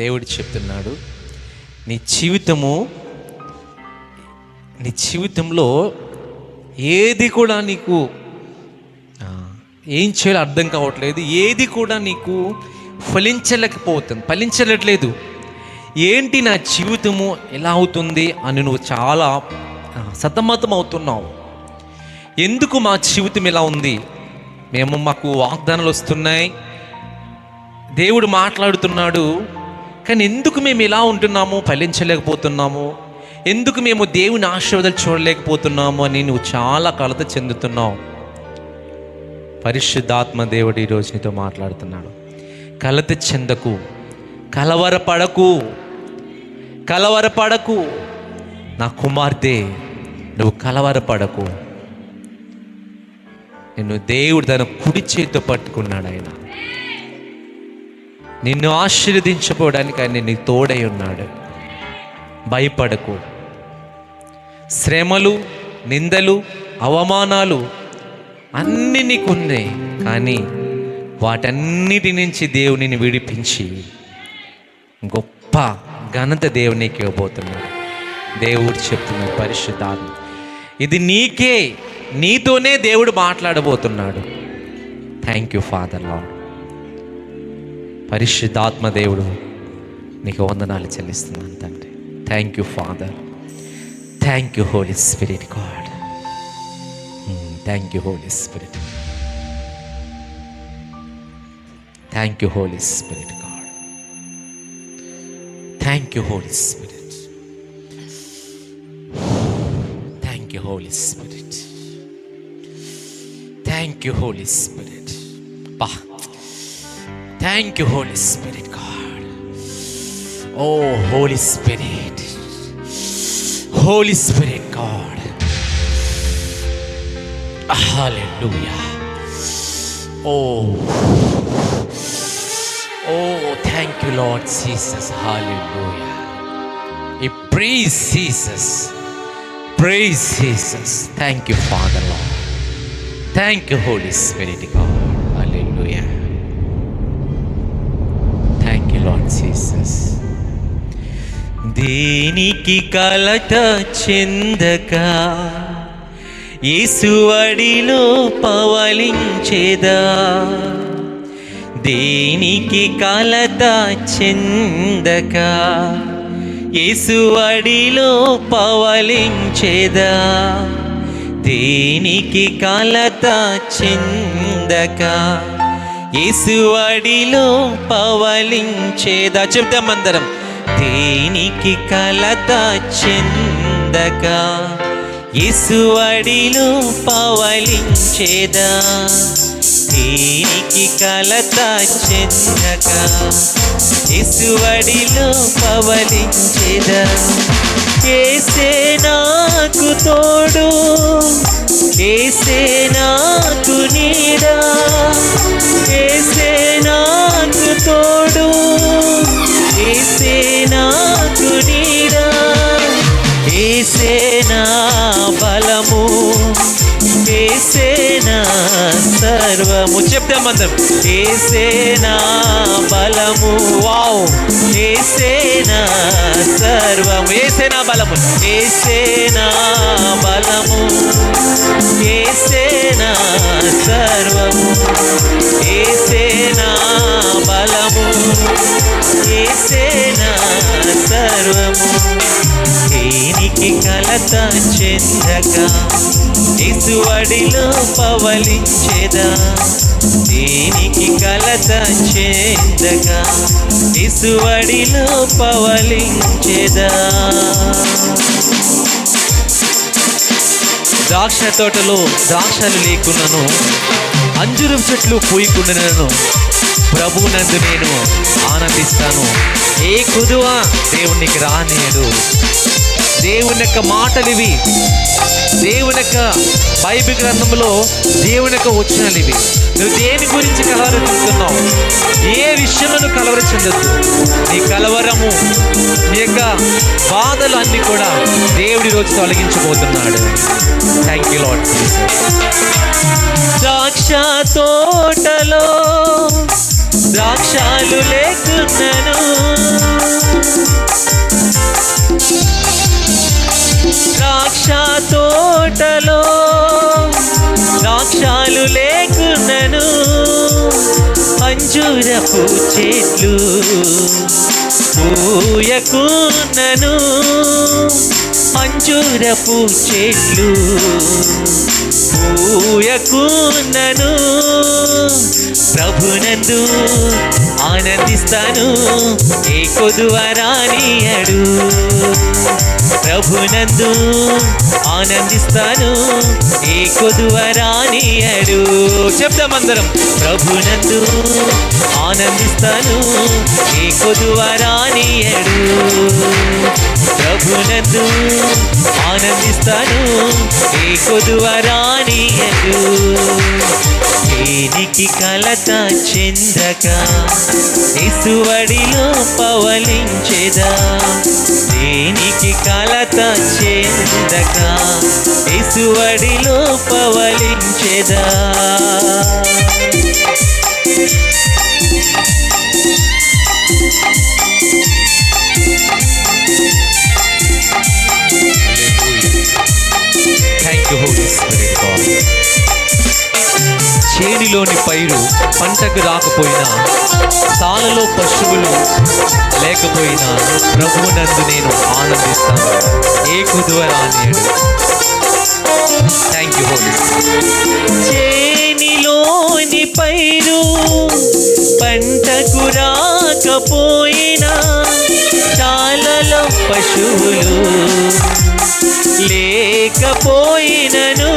దేవుడు చెప్తున్నాడు, నీ జీవితంలో ఏది కూడా నీకు ఏం చేయాలో అర్థం కావట్లేదు. ఏది కూడా నీకు ఫలించట్లేదు. ఏంటి నా జీవితము ఎలా అవుతుంది అని నువ్వు చాలా సతమతం అవుతున్నావు. ఎందుకు మా జీవితం ఎలా ఉంది? మాకు వాగ్దానాలు వస్తున్నాయి, దేవుడు మాట్లాడుతున్నాడు, కానీ ఎందుకు మేము ఇలా ఉంటున్నాము, ఫలించలేకపోతున్నాము, ఎందుకు మేము దేవుని ఆశీర్వాదాలు చూడలేకపోతున్నాము అని నువ్వు చాలా కలత చెందుతున్నావు. పరిశుద్ధాత్మ దేవుడు ఈరోజు నీతో మాట్లాడుతున్నాడు. కలత చెందకు, కలవరపడకు నా కుమార్తె, నువ్వు కలవరపడకు. నిన్ను దేవుడు తన కుడి చేతితో పట్టుకున్నాడు. ఆయన నిన్ను ఆశీర్వదించబోవడానికి ఆయన నీ తోడై ఉన్నాడు. భయపడకు. శ్రమలు, నిందలు, అవమానాలు అన్నీ నీకున్నాయి, కానీ వాటన్నిటి నుంచి దేవునిని విడిపించి గొప్ప ఘనత దేవునికి ఇవ్వబోతున్నాడు. దేవుడు చెప్తున్నాడు, పరిశుద్ధాత్మ, ఇది నీతోనే దేవుడు మాట్లాడబోతున్నాడు. Thank you Father Lord. పరిశుద్ధాత్మ దేవుడు నీకు వందనాలు చెల్లిస్తున్నాను తండ్రి. Thank you Father. Thank you Holy Spirit God. Thank you Holy Spirit. Thank you Holy Spirit God. Thank you Holy Spirit. Thank you Holy Spirit. Thank you Holy Spirit. బా, thank you Holy Spirit God. ఓ Holy Spirit, Holy Spirit God. హల్లెలూయా. Oh, thank you, Lord Jesus. Hallelujah. Praise Jesus. Praise Jesus. Thank you, Father, Lord. Thank you, Holy Spirit, God. Hallelujah. Thank you, Lord Jesus. దేనికి కలత చెందక యేసు అడిలో పవళించేదా. దేనికి కలత చెందక యేసు అడిలో పవళించేదా. దేనికి కలత చెందక యేసు అడిలో పవళించేదా. చెప్తామందరం. దేనికి కలత చెందక యేసు అడిలో పవళించేదా. దేనికి కలత చెందక యేసు అడిలో పవళించేదా. ఏసే నాకు తోడు, ఏసే నాకు నీడా, ఏసే నాకు తోడు, ఏసే నాకు నీడా, ఏసే నా బలము, ఏసే నా సర్వము. చెప్తామందరం. ఏసే నా బలము, వావ్, ఏసే నా సర్వము, ఏసే నా బలము, ఏసే నా బలము, ఏసే నా సర్వము, ఏసే నా బలము, ఏసే నా సర్వము. దేనికి కలత చెందక యేసువడిలో పవలించెదా, దేనికి కలత చెందక యేసువడిలో పవలించెదా. ద్రాక్ష తోటలో ద్రాక్షలు లేకున్నాను, అంజురం చెట్లు పూయకుండాను ప్రభువునందు నేను ఆనందిస్తాను. ఏ కుదువ దేవునికి రానేడు. దేవుని యొక్క మాటలు ఇవి, దేవుని యొక్క బైబిల్ గ్రంథంలో దేవుని యొక్క వచనాలు ఇవి. నువ్వు దేని గురించి కలవర చెందుతున్నావు? ఏ విషయంలో కలవర చెందొద్దు. నీ కలవరము, నీ యొక్క బాధలు అన్నీ కూడా దేవుడి రోజు తొలగించబోతున్నాడు. Thank you lord. ద్రాక్ష తోటలో ద్రాక్షాలు లేకున్నాను, ద్రాక్ష తోటలో ద్రాక్షాలు లేకున్నాను, అంజూరపు చెట్లు పూయకున్నను, అంజూరపు చెట్లు పూయకున్నను, ప్రభునందు ఆనందిస్తాను, ఏ కొదువ రానియడు. ప్రభునందు ఆనందిస్తాను, ఏ కొదువ రానియడు. చెప్తామందరం. ప్రభునందు ఆనందిస్తాను, ఏ కొదువ రానియడు. ప్రభునందు ఆనందిస్తాను, ఏ కొదువ రానియడు. దేనికి కలత చెందక యేసువడిలో పవలించెదా, దేనికి కలత చెందక యేసువడిలో పవలించెదా. Thank you Holy Spirit God. చేనిలోని పైరు పంటకు రాకపోయినా, సాలలో పశువులు లేకపోయినా ప్రభువునందు నేను ఆనందిస్తాను, ఏ కుదువ రానియడు. Thank you Holy. చేనిలోని పైరు పంటకు రాకపోయినా, సాలలో పశువులు లేకపోయినను,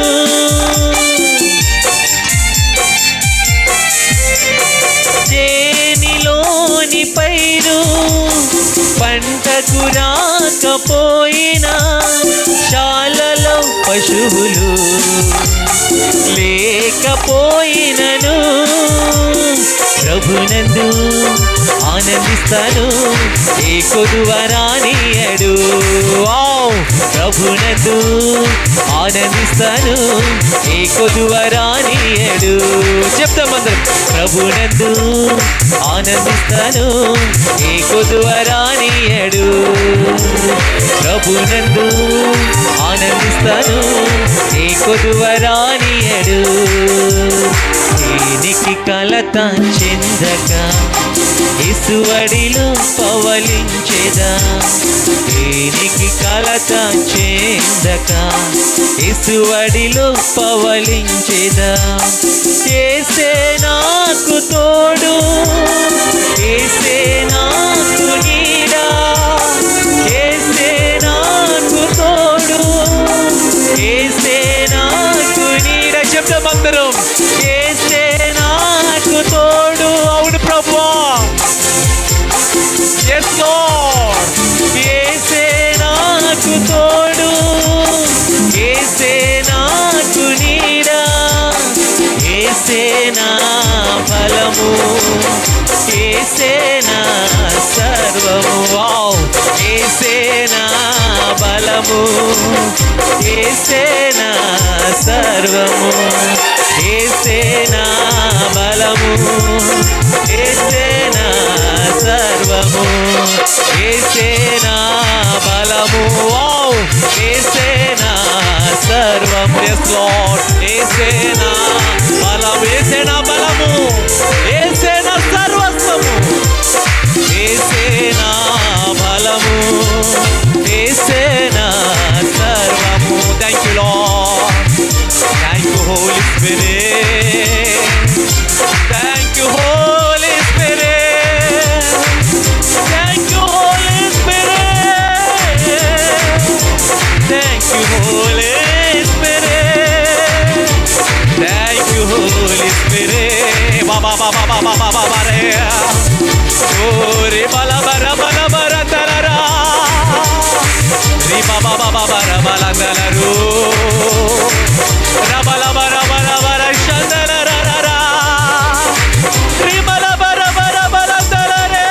చేనిలోని పైరు పంటకు రాకపోయినా, శాలలో పశువులు లేకపోయినను, ప్రభునందు ఆనందిస్తాను, ఏ కొదువ రానియడు. ప్రభునందు ఆనందిస్తాను, ఏ కొదువ రానియడు. చెప్తామందరం. ప్రభునందు ఆనందిస్తాను, ఏ కొదువ రానియడు. ప్రభునందు ఆనందిస్తాను, ఏ కొదువ రానియడు. దేనికి కలత చెందక యేసువడిలో పవలించెదా, దేనికి కలత చెందక యేసువడిలో పవలించెదా. యేసే నాకు తోడు, యేసే నాకు నీడా, యేసే నాకు తోడు, యేసే నాకు నీడా. చెప్తామందరం. యేసే నాకు తోడు. అవును ప్రభువా. Yes Lord. యేసే నాకు తోడు, యేసే నాకు నీడ, యేసే నా బలము, యేసే నా సర్వము. వావ్! యేసే నా బలము, యేసే నా సర్వము, యేసే నా బలము, యేసే నా సర్వము, యేసే నా బలము. వావ్! యేసే నా సర్వము. yes lord, యేసే నా బలము, యేసే నా బలము, యేసే నా సర్వస్వము, యేసే నా బలము, యేసే నా సర్వము. Thank you Lord, thank you Holy Spirit, thank you Holy Spirit, thank you Holy Spirit, thank you Holy Spirit, thank you Holy Spirit. బాబా బాబా బాబా బాబా రే ఓరే బల బర బల బర తరరా రి బాబా బాబా బర బల తరరు రబల బర బర బర శందరరరా రి బల బర బర బర తరరే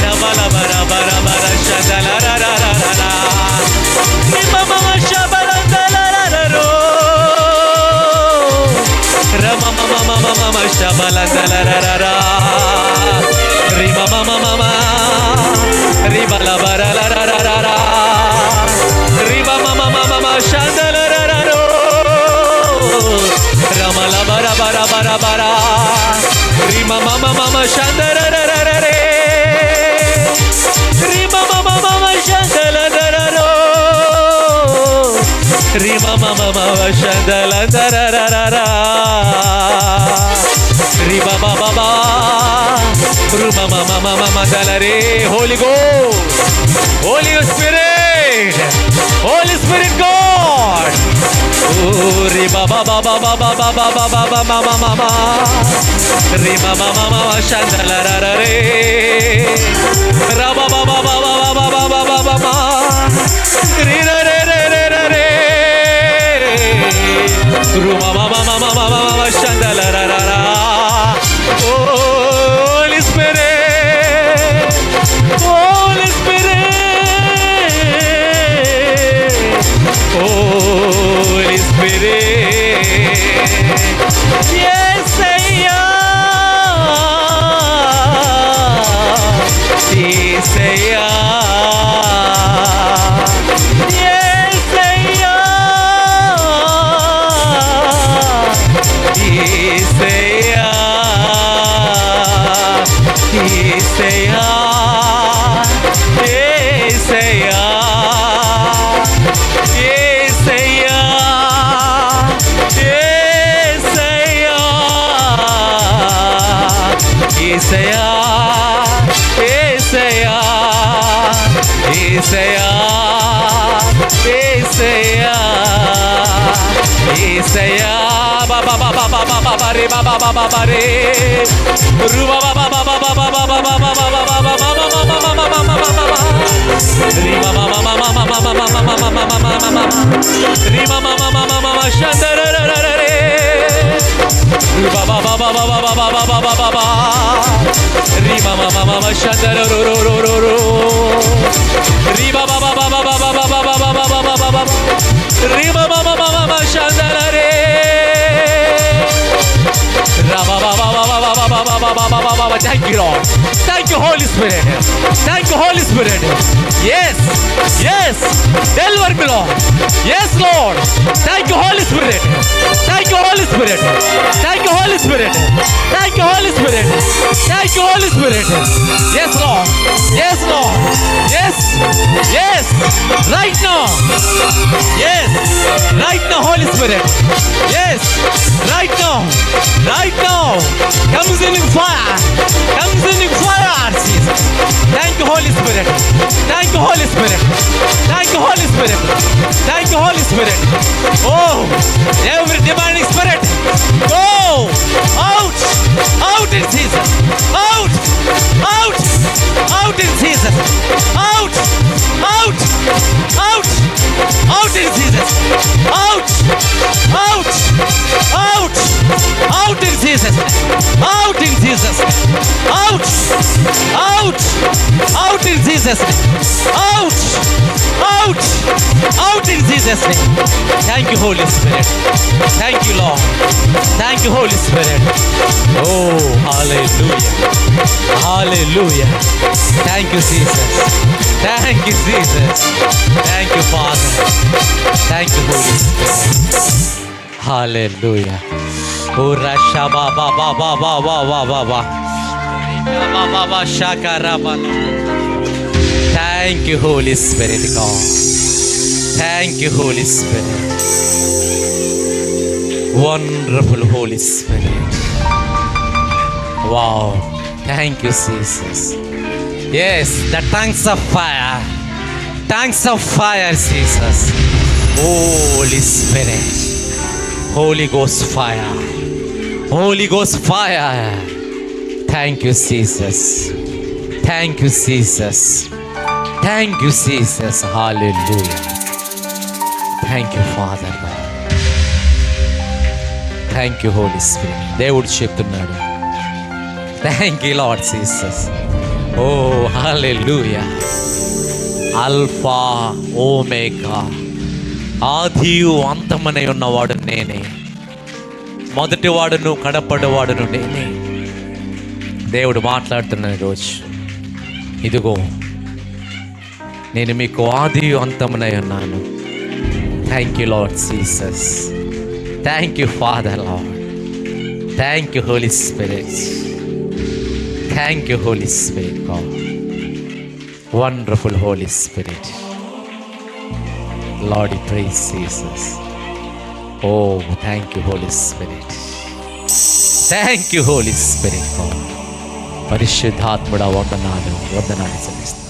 రబల బర బర బర శందరరరా రి బాబా శబల తరరరో రమ మమ మమ మమ శబల తరరరా రి మమ మమ మమ రి బల బర లరరరా రి మమ మమ మమ శందరరరో రమల బర బర బర బర రి మమ మమ మమ శందరరరరే రి మమ మమ మమ శందరరరో రి మమ మమ శందరరరరా రి బాబా బాబా రు మమ మమ మమ దలరే. Holy Ghost, Holy Spirit, Holy Spirit God. ఓ రి బాబా బాబా బాబా బాబా బాబా మమ మమ రి మమ మమ శందలరరే ర బాబా బాబా బాబా బాబా బాబా రి రే రే రే రే రే రు మమ మమ మమ మమ శందలరరా. Holy Spirit, Holy Spirit, Holy Spirit, yes, yes, ba ba ba ba ba ba ba ba re ba ba ba ba ba re ru ba ba ba ba ba ba ba ba ba ba ba ba ba ba ba ri ma ma ma ma ma ma ma ma ma ma ma ma ma ma ri ma ma ma ma ma ma ma shandararare ru ba ba ba ba ba ba ba ba ba ba ba ba ri ma ma ma ma ma shandarararo ri ba ba ba ba ba ba ba ba ba ba ba ba ba ba ri ma ma ma ma ma shandarare ra ba ba ba ba ba ba ba ba ba ba ba ba. Thank you Lord, thank you Holy Spirit, thank you Holy Spirit. Yes, yes, deliver me Lord. Yes Lord, thank you Holy Spirit, thank you Holy Spirit, thank you Holy Spirit, thank you Holy Spirit, thank you Holy Spirit. Yes Lord, yes Lord, yes, yes, right now, yes, right now Holy Spirit, yes, right now, right now, comes in fire, comes in fire, Jesus. Thank you Holy Spirit, thank you Holy Spirit, thank you Holy Spirit, thank you Holy Spirit. Oh, every demonic spirit, go out, out in Jesus, out, out, out in Jesus, out. Out! Out in Jesus' name! Out! Out! Out in Jesus' name! Thank you, Holy Spirit. Thank you, Lord. Thank you, Holy Spirit. Oh, hallelujah. Hallelujah. Thank you, Jesus. Thank you, Jesus. Thank you, Father. Thank you, Holy Spirit. Hallelujah. Oh, Rasha ba ba ba ba ba ba ba ba ba. Ba ba ba shakara ba. Thank you, Holy Spirit, God. Thank you, Holy Spirit. Wonderful Holy Spirit. Wow. Thank you, Jesus. Yes, the tongues of fire. Tongues of fire, Jesus. Holy Spirit. Holy Ghost fire. Holy Ghost fire. Thank you, Jesus. Thank you, Jesus. Thank you, Jesus. Hallelujah. Thank you, Father God. Thank you, Holy Spirit. దేవుడు చెప్తున్నాడు. Thank you, Lord Jesus. Oh, hallelujah. Alpha, Omega. ఆదియు అంతమనై ఉన్నవాడు నేనే, మొదటివాడును కడపడవాడును నేనే. దేవుడు మాట్లాడుతున్నాను ఈరోజు. ఇదిగో నేను మీకు ఆదియు అంతమనై ఉన్నాను. Thank you Lord Jesus. Thank you Father Lord. Thank you Holy Spirit. Thank you Holy Spirit God. Wonderful Holy Spirit. Lord, we praise Jesus. Oh, thank you, Holy Spirit. Thank you, Holy Spirit, God. పరిశుద్ధాత్ముడా వందనాలు చెల్లిస్తున్నాను.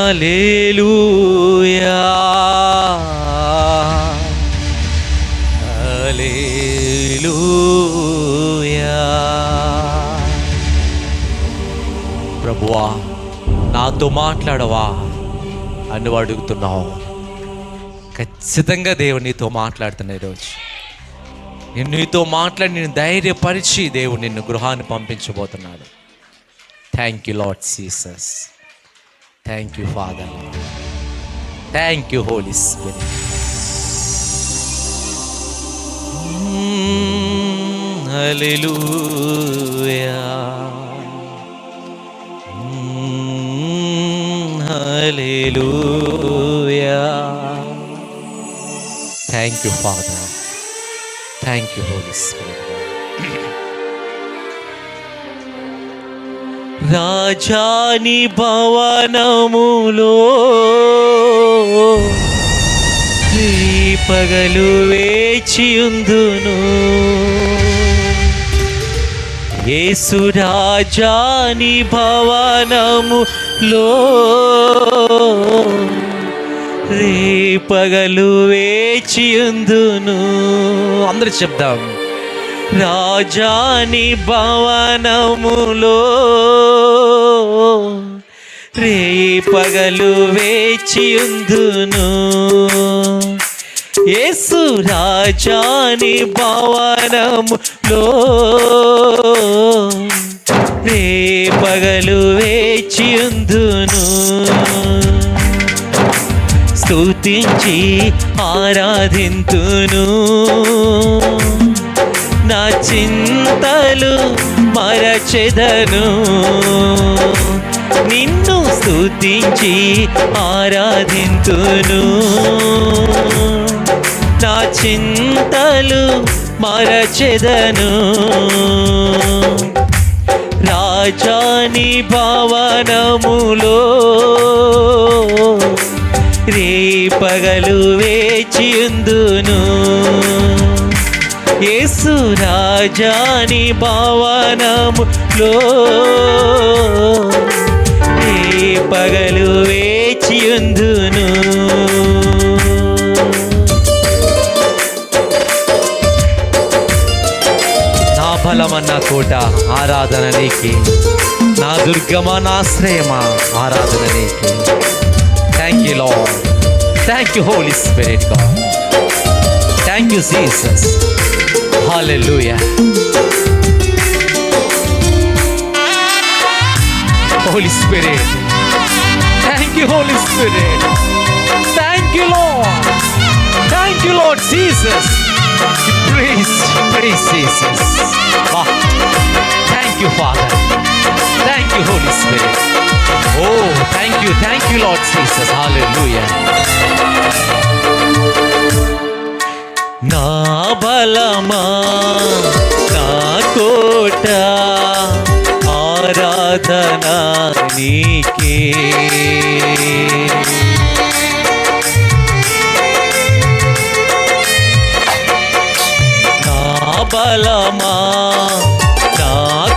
హల్లెలూయా. ప్రభువా, నాతో మాట్లాడవా అని అడుగుతున్నావు. ఖచ్చితంగా దేవుడు నీతో మాట్లాడుతున్నా ఈరోజు. నేను నీతో మాట్లాడి నేను ధైర్యపరిచి దేవుడు నిన్ను గృహాన్ని పంపించబోతున్నాడు. Thank you Lord Jesus. Thank you Father. Thank you Holy Spirit. హల్లెలూయా. Hallelujah. Thank you, Father. Thank you, Holy Spirit. రాజాని భవనములో పగలు వేచియుందును. యేసు రాజాని భవనములో రేపగలు వేచియుందును. అందరూ చెప్దాం. రాజాని భవనములో రేపగలు వేచియుందును. యేసు రాజాని భవనములో రేపగలు వేచియుందును. స్తుతించి ఆరాధింతును. నా చింతలు మరచెదను. నిన్ను స్తుతించి ఆరాధింతును. నా చింతలు మరచెదను. రాజాని భవనములో రేపగలు వేచియుందును. యేసు రాజాని భవనములో రేపగలు వేచియుందును. నా బలమన్న కోట ఆరాధన నీకి, నా దుర్గమ నాశ్రయమా ఆరాధన నీకి. Thank you Lord. Thank you, Holy Spirit, God. Thank you, Jesus. Hallelujah. Holy Spirit. Thank you, Holy Spirit. Thank you, Lord. Thank you, Lord Jesus. Praise Jesus. Wow. Thank you, Father. Thank you, Holy Spirit. Oh, thank you, Lord Jesus. Hallelujah. నా బలమా నా కోట ఆరాధన నీకే, నా బలమా నా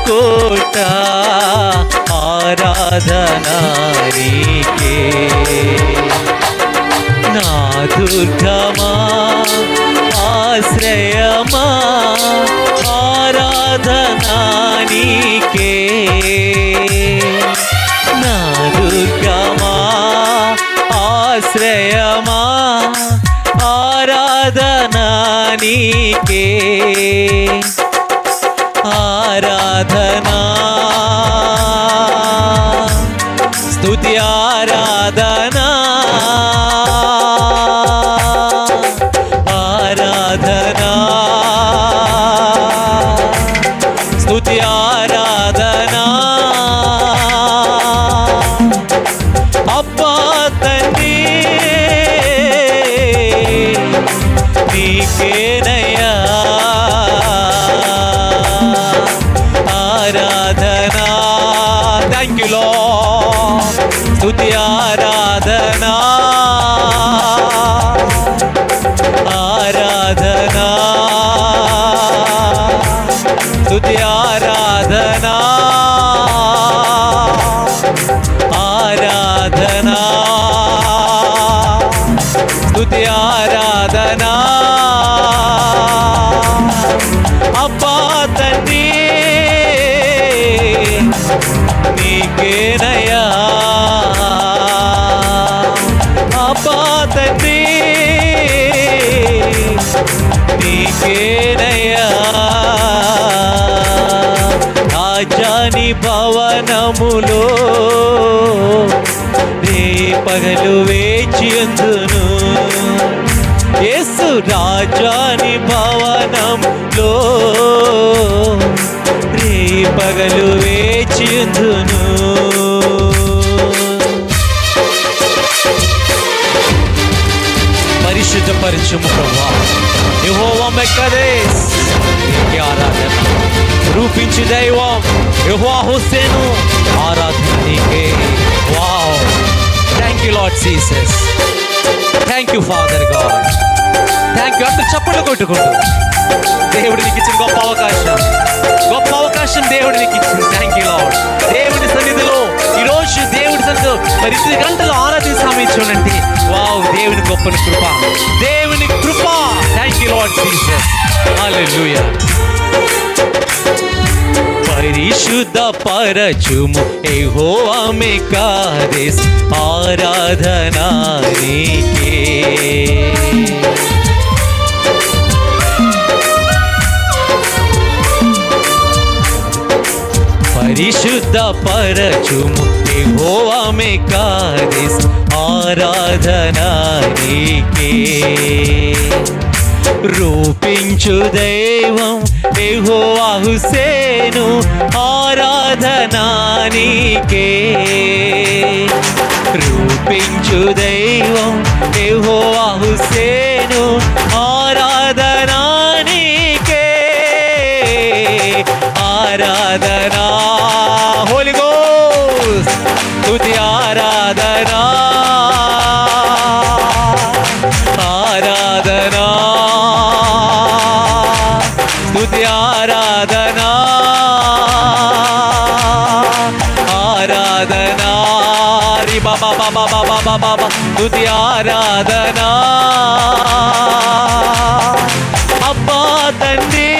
కోట ఆరాధన నీకే, నా దుర్గమా ఆశ్రయమా ఆరాధనా నీకే, నా దుర్గమా ఆశ్రయమా ఆరాధనా నీకే, ఆరాధనా స్తుతి ఆరాధనా స్తుతి ఆరాధనా అబ్బా తండ్రి నీకేనయ్యా ఆరాధనా. Thank you lord. స్తుతి ఆరాధనా ఆరాధనా స్తుతి ఆరాధనా ఆరాధనా స్తుతి ఆరాధనా అబ్బా తండ్రి నీకేనయ్యా అబ్బా తండ్రి నీకేనయ్యా, రాజాని భవనములో రేపగలు వేచియుందును, యేసు రాజాని భవనంలో రేపగలు వేచియుందును. పరిశుద్ధపరచుము ప్రభువా, యెహోవా మెక్కదేశ్ నీకే ఆరాధన. రూపించు దైవం యెహోవా హోసేను ఆరాధన నీకే. Wow. Thank you Lord Jesus. Thank you father God. Thank you. అంత చప్పట్లు కొట్టుకుంటూ దేవుడు నీకు ఇచ్చిన గొప్ప అవకాశం దేవుడు నీకు ఇచ్చింది. Thank you lord. దేవుడి సన్నిధిలో ఈరోజు దేవుడి సన్నిధిలో మరి 2 గంటలు ఆరాధిస్తాము చూడండి. వావ్, దేవుని గొప్ప కృప, దేవుని కృప. Thank you Lord Jesus. హల్లెలూయా. పరిశుద్ధ పరచుము యెహోవా మెక్కదేశ్ ఆరాధనా నీకే, పరిశుద్ధ పరచుము యెహోవా మెక్కదేశ్ ఆరాధనా నీకే, రూపించు దైవం యెహోవా హోసేను ఆరాధనా నీకే, రూపించు దైవం యెహోవా హోసేను ఆరాధనా నీకే, ఆరాధనా. హోలీ గోస్ట్. స్తుతి ఆరాధనా ఆరాధనా స్తుతి ఆరాధనా ఆరాధనా రి బాబా బాబా బాబా బాబా స్తుతి ఆరాధనా అబ్బా తండ్రి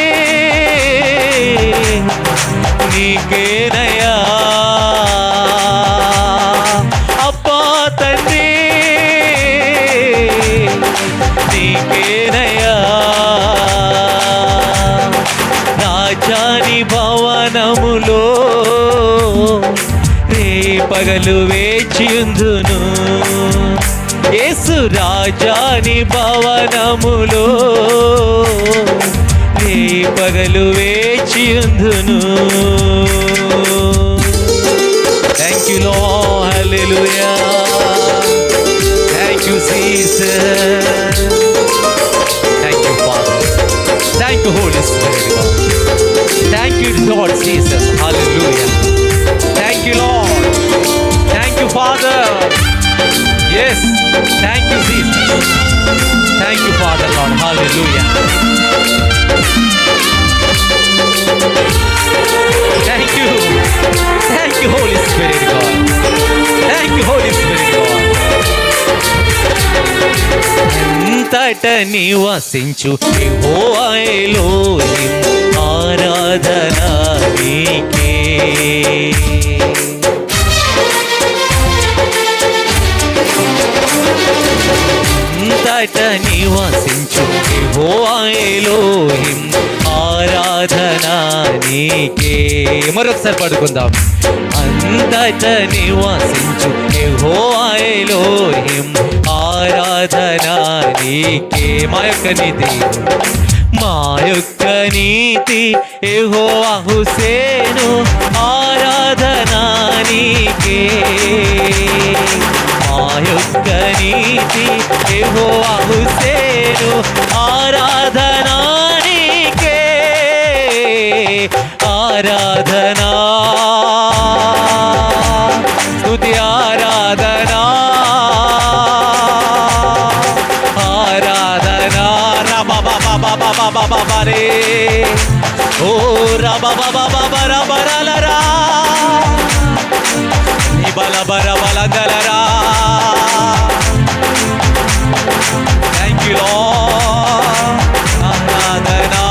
నీకేనయ్యా అబ్బా తండ్రి పగలు వేచియుందును యేసు రాజాని భవనములో రే పగలు వేచియుందును. Thank you Lord, hallelujah. Thank you Jesus. Thank you Father. Thank you Holy Spirit God. Thank you Lord Jesus, hallelujah. Thank you Lord. Thank you Father. Yes, thank you Jesus. Thank you Father Lord, hallelujah. Thank you. Thank you Holy Spirit God. Thank you Holy Spirit God. అంతట నివసించు యెహోవా ఎలోహిం ఆరాధన నీకే. అంతట నివసించు యెహోవా ఎలోహిం ఆరాధన నీకే. మరొకసారి పడుకుందాం. అంతట నివసించు యెహోవా ఎలోహిం ఆరాధన నీకే. మా యొక్క నీతి యెహోవా హుసేను ఆరాధన నీకే. మా యొక్క నీతి యెహోవా హుసేను ఆరాధన నీకే. ఆరాధనా స్తుతి ఆరాధనా ఆరాధనా రబబబబబబబరే ఓ రబబబబబరబరలరా నిబలబరబలగలరా. Thank you Lord. ఆరాధనా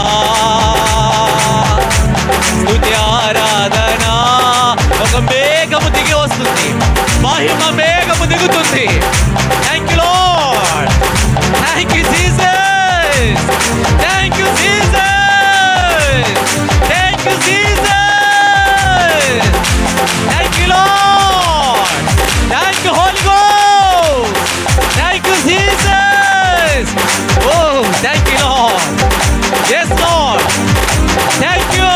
స్తుతి ఆరాధనా. ఒక మేఘము దిగి వస్తుంది, మహిమ మేఘము దిగుతుంది. Thank you Lord. Thank you Jesus. Thank you Jesus. Thank you Jesus. Thank you Lord. Thank you Holy Ghost. Thank you Jesus. Oh thank you Lord. yes Lord. Thank you.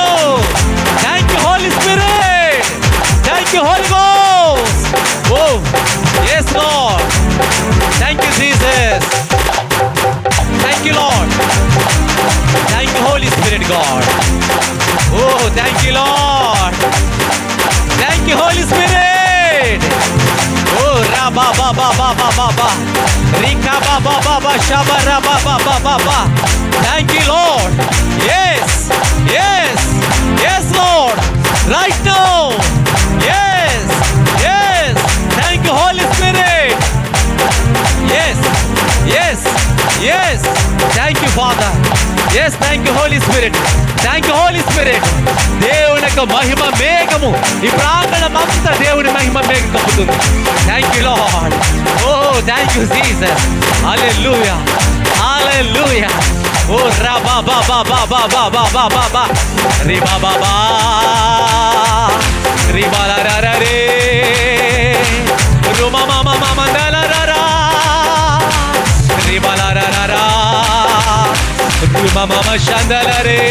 Thank you Holy Spirit. Thank you Holy Ghost. Oh yes Lord. Thank you Jesus. Thank you Lord. Thank you Holy Spirit God. Oh thank you Lord. Thank you Holy Spirit. Oh raba ba ba ba ba ba ba rika ba ba ba ba shaba raba ba ba ba ba. Thank you Lord. Yes, yes, yes Lord. Right now. Yes, yes. Thank you Holy Spirit. Yes, yes, yes. Thank you Father. Yes, thank you Holy Spirit. Thank you Holy Spirit. దేవుని యొక్క మహిమ మేఘము ఈ ప్రాంగణం అంతా దేవుని మహిమ మేఘం కప్పుతుంది. Thank you Lord. Oh, thank you Jesus. Hallelujah. Hallelujah. Oh raba ba ba ba ba ba ba ba ba ba riba ba ba riba la ra ra re ruma ma ma ma ma la ra ra riba la ra ra ra ruma ma ma shandala re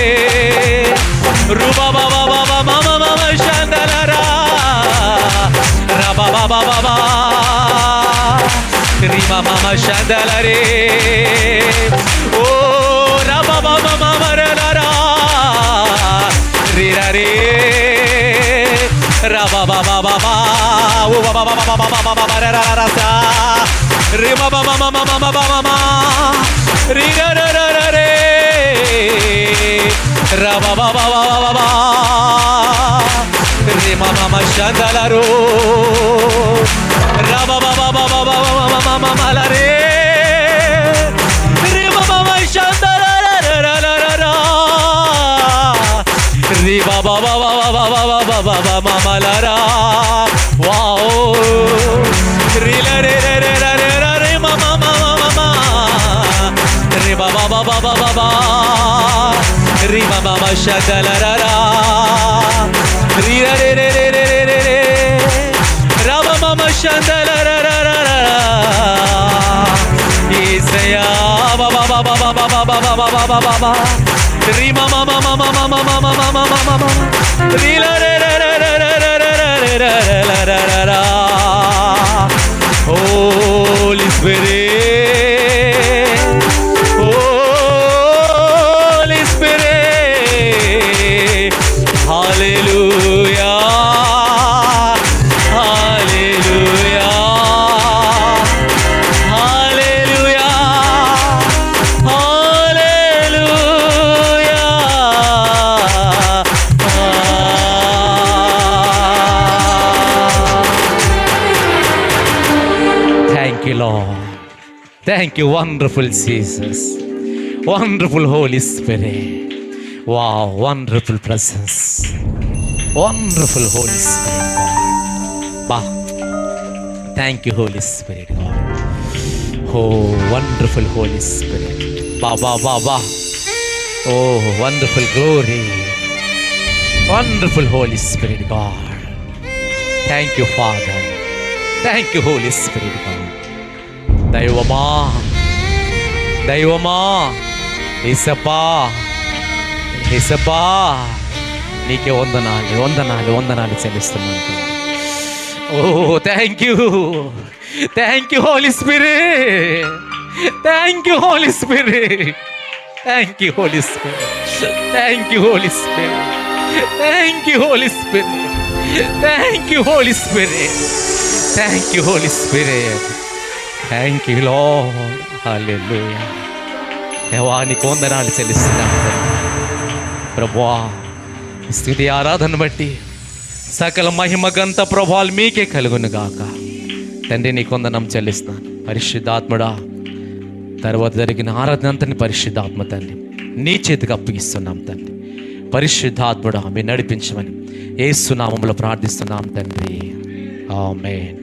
ruba ba ba ba ba ma ma ma ma shandala ra ra ba ba ba ba ba rima ma ma shandala re oh raba ba ba ma ma ra ra ra ri ra re raba ba ba ba ba o ba ba ba ba ba ba ba ra ra ra sa ri ma ba ma ma ma ma ma ma ri ra ra ra ra re raba ba ba ba ba ba ri ma ma ma shandala ro raba ba ba ba ba ba ma ma ma la re ri ma ma ma shandala ra ra ra ra ra ri ba ba ba ba ba ba ba ba ba ba ma ma la ra wow ri la re re re ra re ra re ma ma ma ma ma ri ba ba ba ba ba ba ba ri ma ma ma shandala ra ra ri ra re re re re re re ra యేసయ్యా బాబా బాబా బాబా బాబా బాబా బాబా రీ మమ మమ మమ మమ మమ మమ రీల రే రే రే రే రే రే రే రే రే Holy Spirit, Holy Spirit, Hallelujah, Hallelujah, Hallelujah, Hallelujah. Thank you, Lord. Thank you, wonderful Jesus. Wonderful Holy Spirit. Wow, wonderful presence. Wonderful Holy Spirit, God. Bah. Thank you, Holy Spirit, God. Oh, wonderful Holy Spirit. Bah, bah, bah, bah. Oh, wonderful glory. Wonderful Holy Spirit, God. Thank you, Father. Thank you, Holy Spirit, God. దైవమా దైవమా యేసప్పా యేసప్పా నీకే వందనాలు వందనాలు వందనాలు చెల్లిస్తున్నాను. ఓ thank you Holy Spirit, thank you Holy Spirit, thank you Holy Spirit, thank you Holy Spirit, thank you Holy Spirit, thank you Holy Spirit, thank you Holy Spirit, thank you Lord. హల్లెలూయా. దేవానికి వందనాలు చెల్లిస్తున్నాను ప్రభువా. స్తుతి ఆరాధన బట్టి సకల మహిమ గంత ప్రభావాలు మీకే కలుగును గాక. తండ్రి నీకు వందనం చెల్లిస్తున్నాను. పరిశుద్ధాత్ముడా, తర్వాత జరిగిన ఆరాధన అంతని పరిశుద్ధాత్మ తండ్రి నీ చేతికి అప్పగిస్తున్నాం తండ్రి. పరిశుద్ధాత్ముడా మీరు నడిపించమని యేసు నామములో ప్రార్థిస్తున్నాం తండ్రి. ఆమేన్.